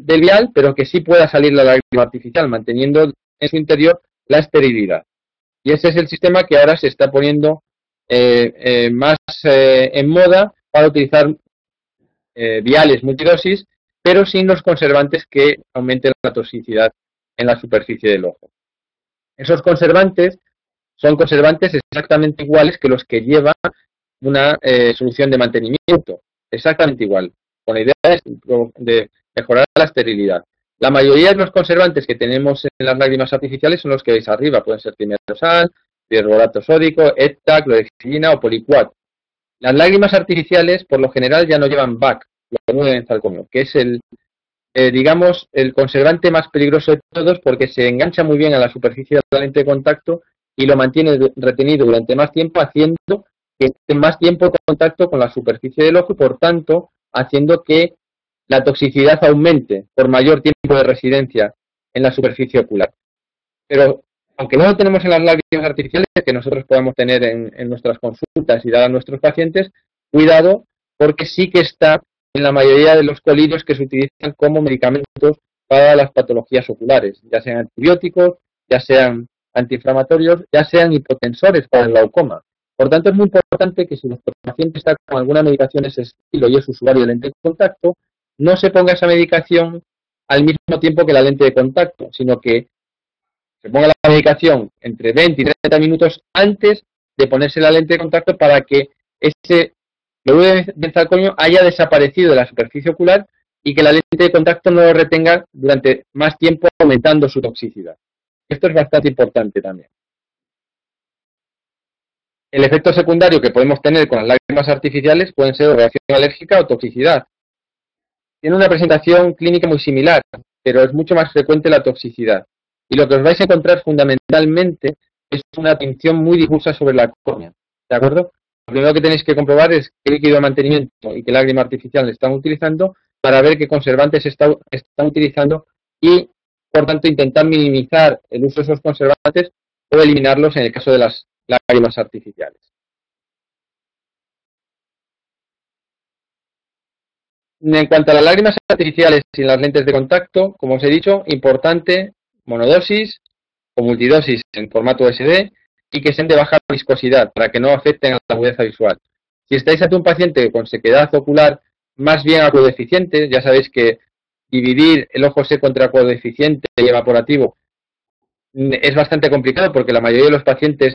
S2: vial, pero que sí pueda salir la lágrima artificial, manteniendo en su interior la esterilidad. Y ese es el sistema que ahora se está poniendo más en moda para utilizar viales multidosis, pero sin los conservantes que aumenten la toxicidad en la superficie del ojo. Esos conservantes son conservantes exactamente iguales que los que lleva una solución de mantenimiento, exactamente igual, con la idea de mejorar la esterilidad. La mayoría de los conservantes que tenemos en las lágrimas artificiales son los que veis arriba, pueden ser timerosal, bicarbonato sódico, ETA, clorhexidina o poliquat. Las lágrimas artificiales, por lo general, ya no llevan BAC, benzalcomio, que es digamos, el conservante más peligroso de todos porque se engancha muy bien a la superficie de la lente de contacto y lo mantiene retenido durante más tiempo, haciendo que esté más tiempo en contacto con la superficie del ojo y, por tanto, haciendo que la toxicidad aumente por mayor tiempo de residencia en la superficie ocular. Pero, aunque no lo tenemos en las lágrimas artificiales que nosotros podamos tener en nuestras consultas y dar a nuestros pacientes, cuidado, porque sí que está en la mayoría de los colirios que se utilizan como medicamentos para las patologías oculares, ya sean antibióticos, ya sean antiinflamatorios, ya sean hipotensores para el glaucoma. Por tanto, es muy importante que si nuestro paciente está con alguna medicación de ese estilo y es usuario de lente de contacto, no se ponga esa medicación al mismo tiempo que la lente de contacto, sino que se ponga la medicación entre 20 y 30 minutos antes de ponerse la lente de contacto para que ese fluido de benzalconio haya desaparecido de la superficie ocular y que la lente de contacto no lo retenga durante más tiempo, aumentando su toxicidad. Esto es bastante importante también. El efecto secundario que podemos tener con las lágrimas artificiales pueden ser reacción alérgica o toxicidad. Tiene una presentación clínica muy similar, pero es mucho más frecuente la toxicidad. Y lo que os vais a encontrar fundamentalmente es una tinción muy difusa sobre la córnea. ¿De acuerdo? Lo primero que tenéis que comprobar es qué líquido de mantenimiento y qué lágrima artificial están utilizando para ver qué conservantes están utilizando y, por tanto, intentar minimizar el uso de esos conservantes o eliminarlos en el caso de las lágrimas artificiales. En cuanto a las lágrimas artificiales y las lentes de contacto, como os he dicho, importante monodosis o multidosis en formato SD y que sean de baja viscosidad para que no afecten a la agudeza visual. Si estáis ante un paciente con sequedad ocular más bien acuodeficiente, ya sabéis que dividir el ojo seco entre acuodeficiente y evaporativo es bastante complicado porque la mayoría de los pacientes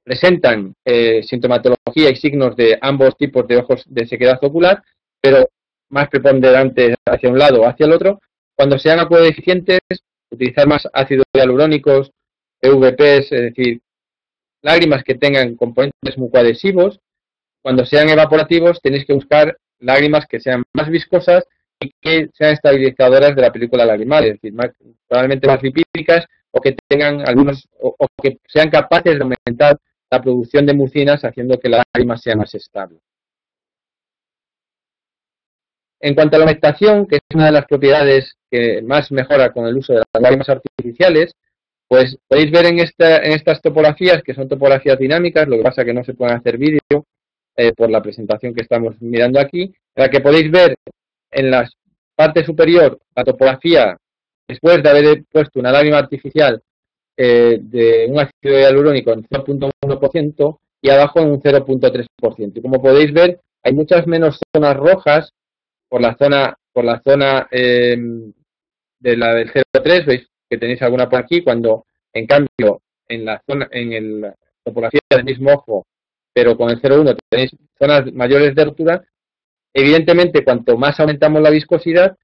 S2: presentan sintomatología y signos de ambos tipos de ojos de sequedad ocular, pero más preponderante hacia un lado o hacia el otro. Cuando sean acuodeficientes, utilizar más ácidos hialurónicos, EVPs, es decir, lágrimas que tengan componentes mucoadhesivos. Cuando sean evaporativos, tenéis que buscar lágrimas que sean más viscosas y que sean estabilizadoras de la película lagrimal, es decir, probablemente más lipídicas o que tengan algunos o que sean capaces de aumentar la producción de mucinas, haciendo que la lágrima sea más estable. En cuanto a la humectación, que es una de las propiedades que más mejora con el uso de las lágrimas artificiales, pues podéis ver en estas topografías, que son topografías dinámicas, lo que pasa es que no se pueden hacer vídeo por la presentación que estamos mirando aquí, en la que podéis ver en la parte superior la topografía después de haber puesto una lágrima artificial de un ácido hialurónico en 0.1% y abajo en un 0.3%. Y como podéis ver, hay muchas menos zonas rojas por la zona de la del 0.3, veis que tenéis alguna por aquí, cuando en cambio en la topografía del mismo ojo, pero con el 0.1 tenéis zonas mayores de rotura. Evidentemente, cuanto más aumentamos la viscosidad,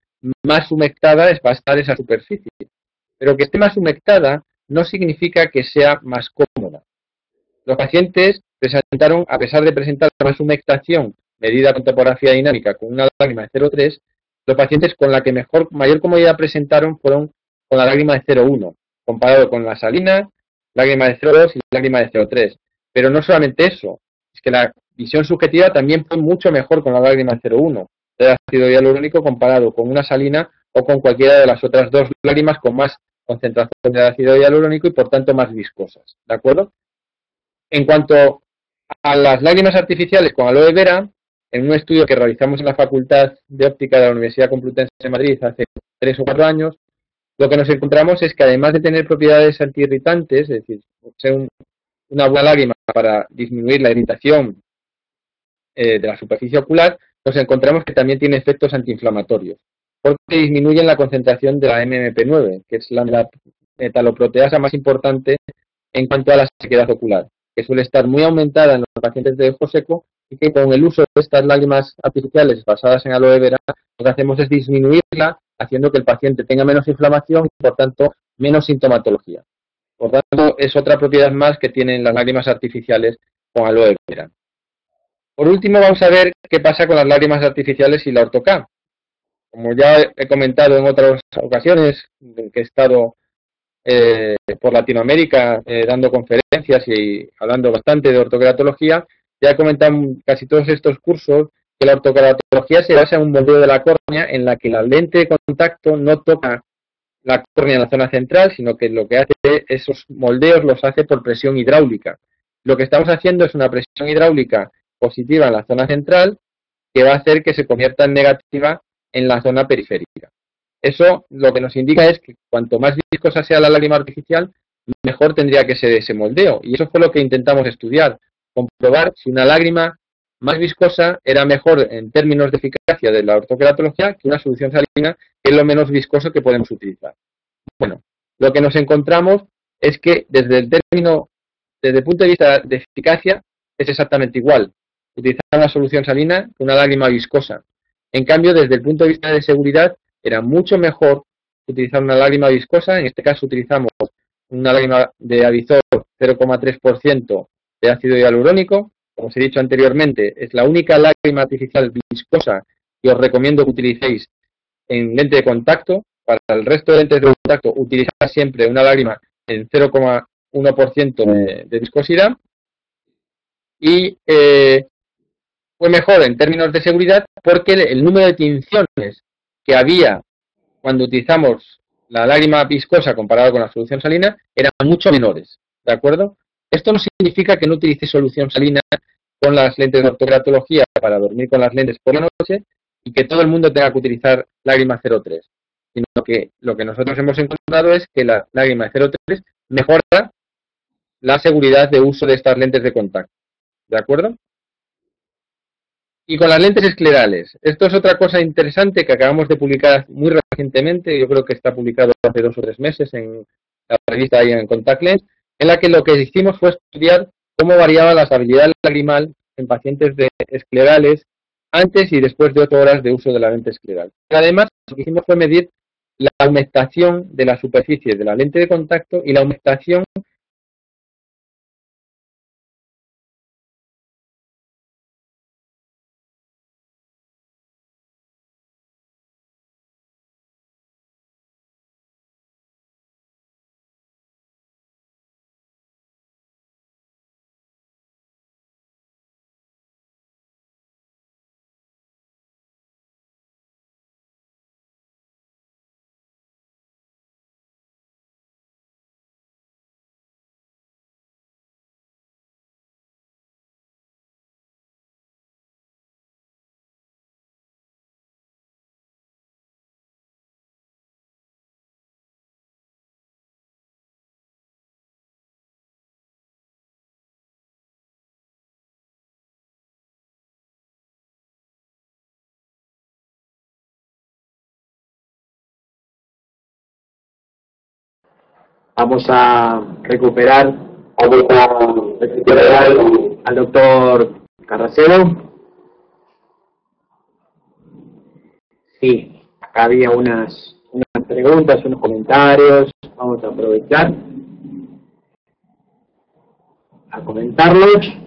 S2: más humectada va a estar esa superficie. Pero que esté más humectada no significa que sea más cómoda. Los pacientes presentaron, a pesar de presentar más humectación medida con topografía dinámica con una lágrima de 0.3, los pacientes con la que mayor comodidad presentaron fueron con la lágrima de 0.1, comparado con la salina, lágrima de 0.2 y lágrima de 0.3. Pero no solamente eso, es que la visión subjetiva también fue mucho mejor con la lágrima de 0.1 del ácido hialurónico comparado con una salina o con cualquiera de las otras dos lágrimas con más concentración de ácido hialurónico y por tanto más viscosas. ¿De acuerdo? En cuanto a las lágrimas artificiales con aloe vera, en un estudio que realizamos en la Facultad de Óptica de la Universidad Complutense de Madrid hace 3 o 4 años, lo que nos encontramos es que además de tener propiedades antiirritantes, es decir, ser una buena lágrima para disminuir la irritación de la superficie ocular, nos encontramos que también tiene efectos antiinflamatorios, porque disminuyen la concentración de la MMP9, que es la metaloproteasa más importante en cuanto a la sequedad ocular, que suele estar muy aumentada en los pacientes de ojo seco y que con el uso de estas lágrimas artificiales basadas en aloe vera, lo que hacemos es disminuirla, haciendo que el paciente tenga menos inflamación y, por tanto, menos sintomatología. Por tanto, es otra propiedad más que tienen las lágrimas artificiales con aloe vera. Por último, vamos a ver qué pasa con las lágrimas artificiales y la orto-K. Como ya he comentado en otras ocasiones, que he estado por Latinoamérica dando conferencias y hablando bastante de ortoqueratología, ya he comentado en casi todos estos cursos que la ortoqueratología se basa en un moldeo de la córnea en la que la lente de contacto no toca la córnea en la zona central, sino que lo que hace esos moldeos los hace por presión hidráulica. Lo que estamos haciendo es una presión hidráulica positiva en la zona central, que va a hacer que se convierta en negativa en la zona periférica. Eso lo que nos indica es que cuanto más viscosa sea la lágrima artificial, mejor tendría que ser ese moldeo. Y eso fue lo que intentamos estudiar, comprobar si una lágrima más viscosa era mejor en términos de eficacia de la ortoqueratología que una solución salina, que es lo menos viscoso que podemos utilizar. Bueno, lo que nos encontramos es que desde el punto de vista de eficacia, es exactamente igual utilizar una solución salina que una lágrima viscosa. En cambio, desde el punto de vista de seguridad, era mucho mejor utilizar una lágrima viscosa. En este caso utilizamos una lágrima de Avizor 0,3% de ácido hialurónico. Como os he dicho anteriormente, es la única lágrima artificial viscosa que os recomiendo que utilicéis en lente de contacto. Para el resto de lentes de contacto, utilizar siempre una lágrima en 0,1% de viscosidad. Y fue mejor en términos de seguridad porque el número de tinciones que había cuando utilizamos la lágrima viscosa comparado con la solución salina eran mucho menores, ¿de acuerdo? Esto no significa que no utilice solución salina con las lentes de ortoqueratología para dormir con las lentes por la noche y que todo el mundo tenga que utilizar lágrima 0,3, sino que lo que nosotros hemos encontrado es que la lágrima 0,3 mejora la seguridad de uso de estas lentes de contacto, ¿de acuerdo? Y con las lentes esclerales, esto es otra cosa interesante que acabamos de publicar muy recientemente, yo creo que está publicado hace 2 o 3 meses en la revista en Contact Lens, en la que lo que hicimos fue estudiar cómo variaba la estabilidad lagrimal en pacientes esclerales antes y después de 8 horas de uso de la lente escleral. Y además, lo que hicimos fue medir la humectación de la superficie de la lente de contacto y la humectación
S1: Vamos a recuperar al doctor Carracero. Sí, acá había unas preguntas, unos comentarios. Vamos a aprovechar a comentarlos.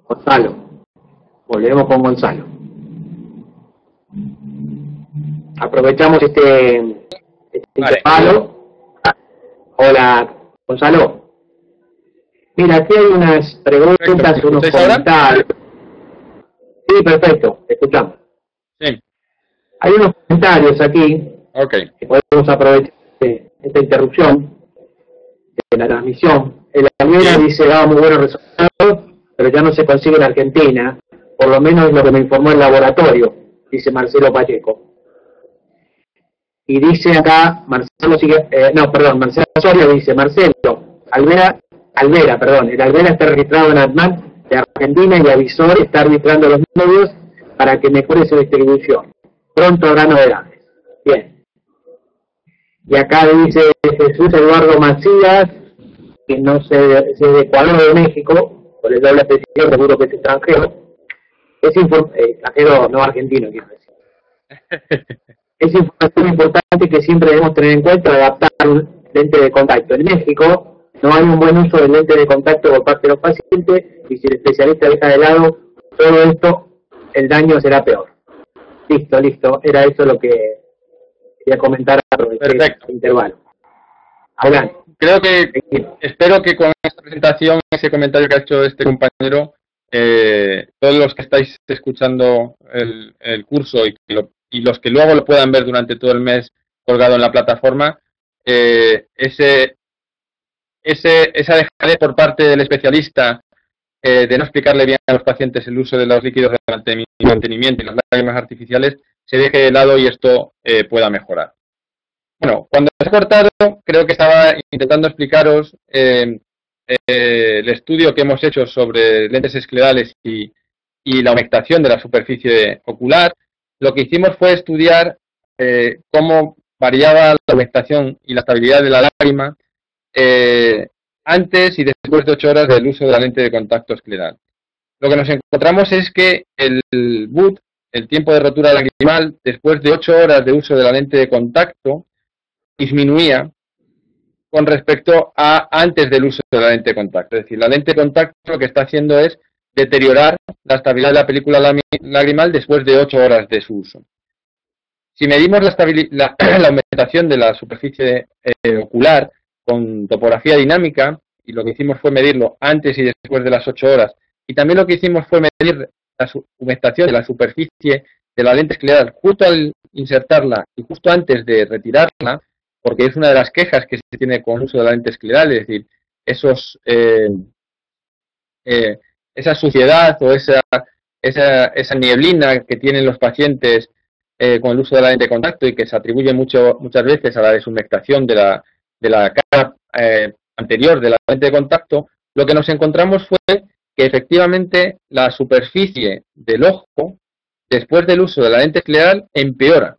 S1: Gonzalo. Volvemos con Gonzalo. Aprovechamos este intervalo. Hola, Gonzalo. Mira, aquí hay unas preguntas, unos comentarios. Sí, perfecto, escuchamos. Sí. Hay unos comentarios aquí.
S2: Okay.
S1: Que podemos aprovechar esta interrupción de la transmisión. El Almera dice, daba muy buenos resultados, pero ya no se consigue en Argentina, por lo menos es lo que me informó el laboratorio, dice Marcelo Pacheco. Y dice acá, Marcelo Soria dice, Marcelo, Alvera, el Alvera está registrado en ADMAN de Argentina y Avisor está arbitrando los medios para que mejore su distribución. Pronto habrá novedades. Bien. Y acá dice Jesús Eduardo Macías, que no sé, es de Ecuador de México, por el doble apellido, seguro que es extranjero. Es extranjero, no argentino, quiero decir. Es información importante que siempre debemos tener en cuenta adaptar un lente de contacto. En México no hay un buen uso del lente de contacto por parte de los pacientes y si el especialista deja de lado todo esto, el daño será peor. Listo. Era eso lo que quería comentar a este intervalo. Adelante.
S2: Espero que con esta presentación, ese comentario que ha hecho este compañero, todos los que estáis escuchando el curso y los que luego lo puedan ver durante todo el mes colgado en la plataforma, ese esa dejadez por parte del especialista de no explicarle bien a los pacientes el uso de los líquidos de mantenimiento y las lágrimas artificiales se deje de lado y esto pueda mejorar. Bueno, cuando he cortado, creo que estaba intentando explicaros el estudio que hemos hecho sobre lentes esclerales y la humectación de la superficie ocular. Lo que hicimos fue estudiar cómo variaba la humectación y la estabilidad de la lágrima antes y después de 8 horas del uso de la lente de contacto escleral. Lo que nos encontramos es que el BUT, el tiempo de rotura lagrimal, después de 8 horas de uso de la lente de contacto, disminuía con respecto a antes del uso de la lente de contacto. Es decir, la lente de contacto lo que está haciendo es deteriorar la estabilidad de la película lagrimal después de 8 horas de su uso. Si medimos la aumentación de la superficie ocular con topografía dinámica, y lo que hicimos fue medirlo antes y después de las 8 horas, y también lo que hicimos fue medir la humectación de la superficie de la lente escleral justo al insertarla y justo antes de retirarla, porque es una de las quejas que se tiene con el uso de la lente escleral, es decir, esa suciedad o esa nieblina que tienen los pacientes con el uso de la lente de contacto y que se atribuye muchas veces a la deshumectación de la cara anterior de la lente de contacto. Lo que nos encontramos fue que efectivamente la superficie del ojo, después del uso de la lente escleral, empeora.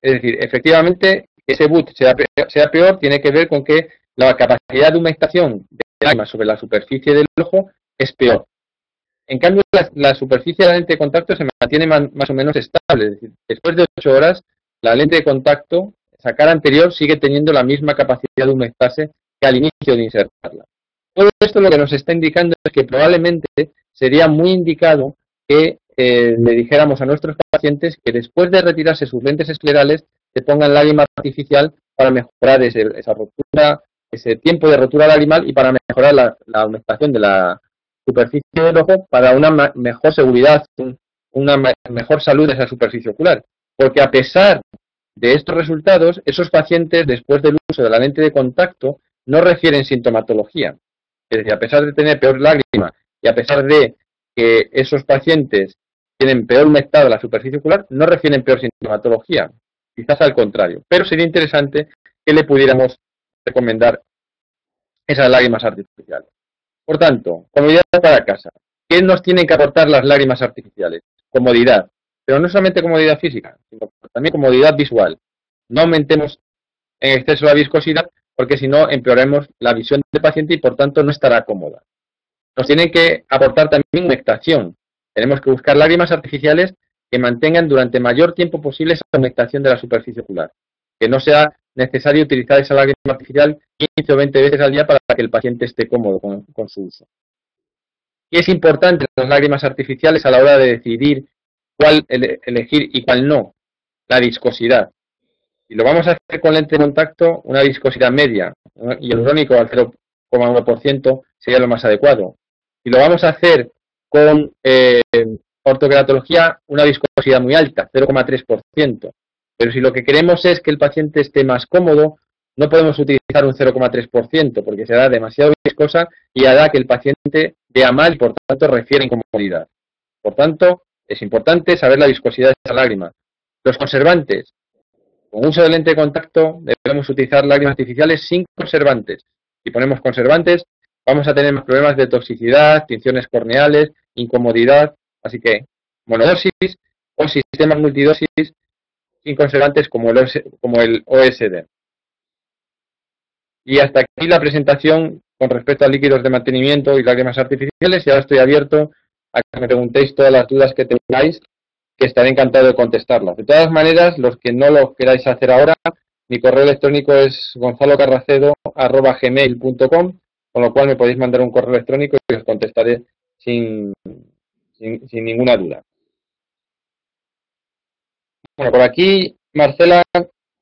S2: Es decir, efectivamente, ese BUT sea peor tiene que ver con que la capacidad de humectación de la lágrima sobre la superficie del ojo es peor. En cambio, la superficie de la lente de contacto se mantiene más o menos estable. Es decir, después de 8 horas, la lente de contacto, esa cara anterior, sigue teniendo la misma capacidad de humectarse que al inicio de insertarla. Todo esto lo que nos está indicando es que probablemente sería muy indicado que le dijéramos a nuestros pacientes que después de retirarse sus lentes esclerales se pongan lágrima artificial para mejorar esa rotura, ese tiempo de rotura lagrimal y para mejorar la humectación de la superficie del ojo para una mejor seguridad, una mejor salud de esa superficie ocular. Porque a pesar de estos resultados, esos pacientes después del uso de la lente de contacto no refieren sintomatología. Es decir, a pesar de tener peor lágrima y a pesar de que esos pacientes tienen peor humectada la superficie ocular, no refieren peor sintomatología. Quizás al contrario. Pero sería interesante que le pudiéramos recomendar esas lágrimas artificiales. Por tanto, comodidad para casa. ¿Qué nos tienen que aportar las lágrimas artificiales? Comodidad. Pero no solamente comodidad física, sino también comodidad visual. No aumentemos en exceso la viscosidad, porque si no empeoraremos la visión del paciente y por tanto no estará cómoda. Nos tienen que aportar también humectación. Tenemos que buscar lágrimas artificiales que mantengan durante mayor tiempo posible esa humectación de la superficie ocular. Que no sea necesario utilizar esa lágrima artificial 15 o 20 veces al día para que el paciente esté cómodo con su uso. Y es importante las lágrimas artificiales a la hora de decidir cuál elegir y cuál no. La viscosidad. Si lo vamos a hacer con lente de contacto, una viscosidad media y hialurónico al 0,1% sería lo más adecuado. Si lo vamos a hacer con ortoqueratología, una viscosidad muy alta, 0,3%. Pero si lo que queremos es que el paciente esté más cómodo, no podemos utilizar un 0,3% porque será demasiado viscosa y hará que el paciente vea mal y por tanto refiere incomodidad. Por tanto, es importante saber la viscosidad de esa lágrima. Los conservantes. Con uso de lente de contacto debemos utilizar lágrimas artificiales sin conservantes. Si ponemos conservantes, vamos a tener más problemas de toxicidad, tinciones corneales, incomodidad. Así que monodosis o sistemas multidosis sin conservantes como el OSD. Y hasta aquí la presentación con respecto a líquidos de mantenimiento y lágrimas artificiales. Y ahora estoy abierto a que me preguntéis todas las dudas que tengáis, que estaré encantado de contestarlas. De todas maneras, los que no lo queráis hacer ahora, mi correo electrónico es gonzalocarracedo@gmail.com, con lo cual me podéis mandar un correo electrónico y os contestaré sin ninguna duda. Bueno, por aquí Marcela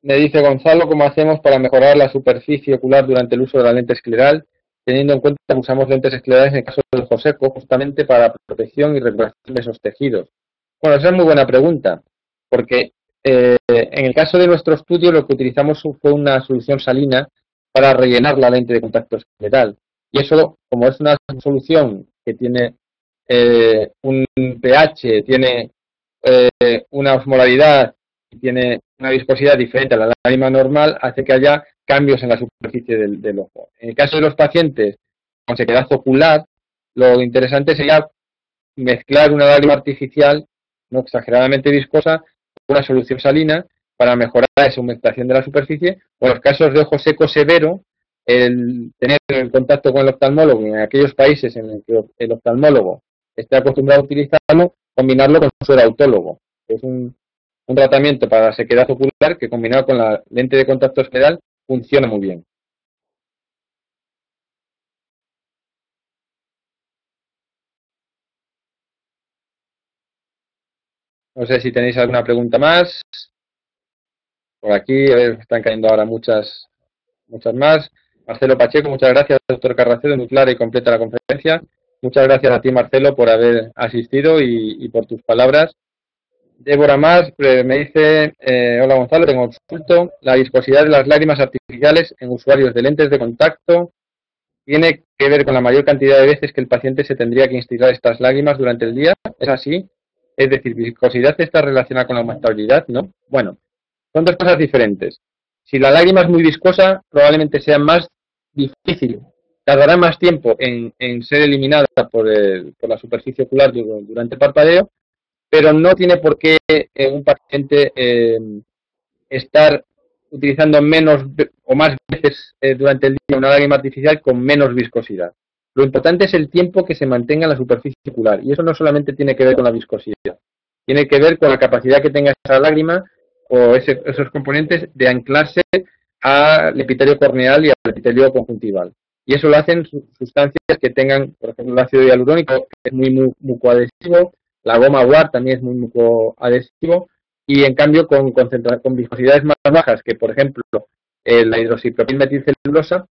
S2: me dice: Gonzalo, ¿cómo hacemos para mejorar la superficie ocular durante el uso de la lente escleral, teniendo en cuenta que usamos lentes esclerales en el caso del ojo seco, justamente para protección y recuperación de esos tejidos? Bueno, esa es muy buena pregunta, porque en el caso de nuestro estudio lo que utilizamos fue una solución salina para rellenar la lente de contacto escleral. Y eso, como es una solución que tiene un pH, tiene una osmolaridad y tiene una viscosidad diferente a la lágrima normal, hace que haya cambios en la superficie del ojo. En el caso de los pacientes con sequedad ocular, lo interesante sería mezclar una lágrima artificial, no exageradamente viscosa, con una solución salina para mejorar esa humectación de la superficie. O en los casos de ojo seco severo, el tener el contacto con el oftalmólogo en aquellos países en los que el oftalmólogo esté acostumbrado a utilizarlo, combinarlo con suero autólogo, que es un tratamiento para la sequedad ocular que combinado con la lente de contacto escleral funciona muy bien. No sé si tenéis alguna pregunta más. Por aquí están cayendo ahora muchas más. Marcelo Pacheco, muchas gracias, doctor Carracedo, muy clara y completa la conferencia. Muchas gracias a ti, Marcelo, por haber asistido y por tus palabras. Débora Más me dice, hola Gonzalo, tengo consulto. La viscosidad de las lágrimas artificiales en usuarios de lentes de contacto tiene que ver con la mayor cantidad de veces que el paciente se tendría que instigar estas lágrimas durante el día. ¿Es así? Es decir, viscosidad está relacionada con la humectabilidad, ¿no? Bueno, son dos cosas diferentes. Si la lágrima es muy viscosa, probablemente sea más difícil, tardará más tiempo en ser eliminada por la superficie ocular durante el parpadeo, pero no tiene por qué un paciente estar utilizando menos o más veces durante el día una lágrima artificial con menos viscosidad. Lo importante es el tiempo que se mantenga en la superficie ocular, y eso no solamente tiene que ver con la viscosidad, tiene que ver con la capacidad que tenga esa lágrima o esos componentes de anclarse al epitelio corneal y al epitelio conjuntival. Y eso lo hacen sustancias que tengan, por ejemplo, el ácido hialurónico, que es muy mucoadhesivo, la goma guar también es muy mucoadhesivo, y en cambio con viscosidades más bajas, que por ejemplo la hidroxipropilmetilcelulosa,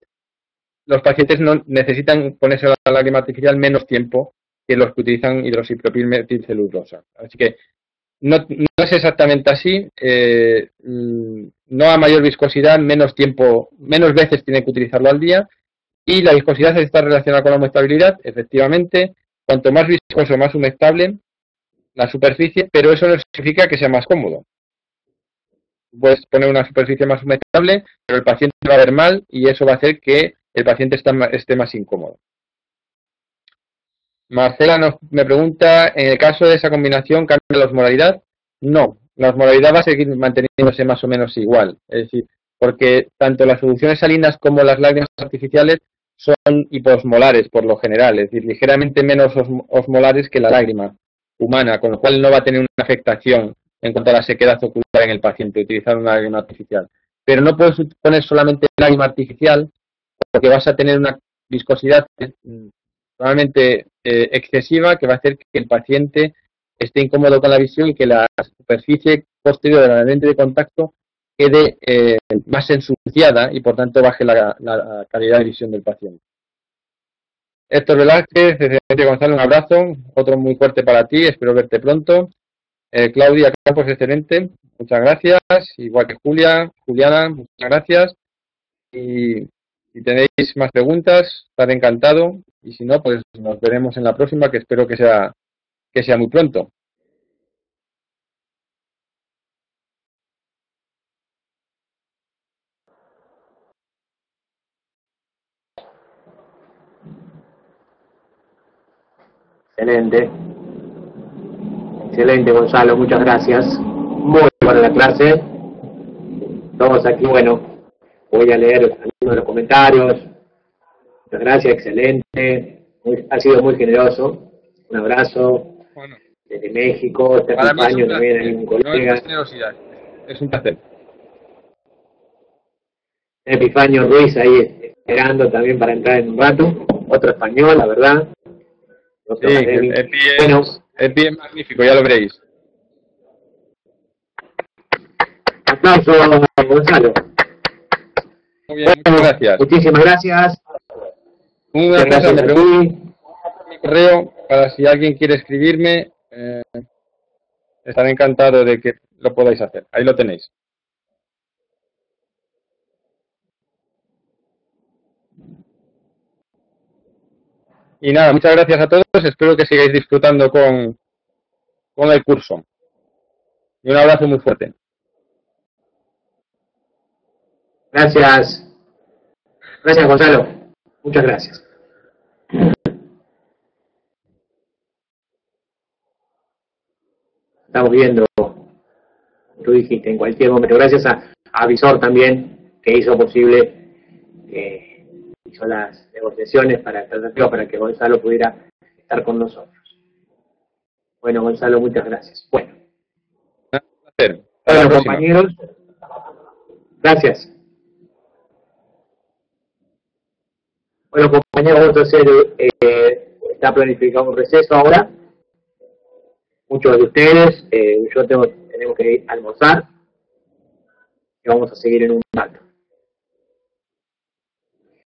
S2: los pacientes no necesitan ponerse la lágrima artificial menos tiempo que los que utilizan hidroxipropilmetilcelulosa. Así que no es exactamente así, no a mayor viscosidad, menos tiempo, menos veces tiene que utilizarlo al día, y la viscosidad está relacionada con la humectabilidad, efectivamente, cuanto más viscoso, más humectable la superficie, pero eso no significa que sea más cómodo. Puedes poner una superficie más humectable, pero el paciente va a ver mal y eso va a hacer que el paciente esté más incómodo. Marcela me pregunta, ¿en el caso de esa combinación cambia la osmolaridad? No, la osmolaridad va a seguir manteniéndose más o menos igual. Es decir, porque tanto las soluciones salinas como las lágrimas artificiales son hiposmolares por lo general, es decir, ligeramente menos osmolares que la lágrima humana, con lo cual no va a tener una afectación en cuanto a la sequedad ocular en el paciente utilizar una lágrima artificial. Pero no puedes poner solamente lágrima artificial porque vas a tener una viscosidad probablemente excesiva que va a hacer que el paciente esté incómodo con la visión y que la superficie posterior de la lente de contacto quede más ensuciada y por tanto baje la calidad de visión del paciente. Héctor Velázquez, excelente Gonzalo, un abrazo, otro muy fuerte para ti, espero verte pronto. Claudia Campos, excelente, muchas gracias, igual que Juliana, muchas gracias. Y si tenéis más preguntas, estaré encantado. Y si no, pues nos veremos en la próxima, que espero que sea muy pronto.
S1: Excelente. Excelente, Gonzalo, muchas gracias. Muy buena la clase. Todos aquí, bueno, voy a leer algunos de los comentarios. Muchas gracias, excelente. Ha sido muy generoso. Un abrazo.
S2: Bueno,
S1: desde México, Epifanio también hay un colega.
S2: Es un placer.
S1: Epifanio Ruiz ahí esperando también para entrar en un rato. Otro español, la verdad.
S2: Sí, Epi es magnífico, ya lo veréis.
S1: Aplauso, Gonzalo.
S2: Muy bien, muchas gracias.
S1: Muchísimas gracias.
S2: Una cosa, me pregunto mi correo para si alguien quiere escribirme. Estaré encantado de que lo podáis hacer. Ahí lo tenéis. Y nada, muchas gracias a todos. Espero que sigáis disfrutando con el curso. Y un abrazo muy fuerte.
S1: Gracias. Gracias, Gonzalo. Muchas gracias. Estamos viendo, tú dijiste, en cualquier momento. Gracias a Visor también, que hizo posible, hizo las negociaciones para que Gonzalo pudiera estar con nosotros. Bueno, Gonzalo, muchas gracias. Bueno, compañeros, gracias. Bueno, compañeros, vamos a hacer, está planificado un receso ahora. Muchos de ustedes, tenemos que almorzar y vamos a seguir en un rato.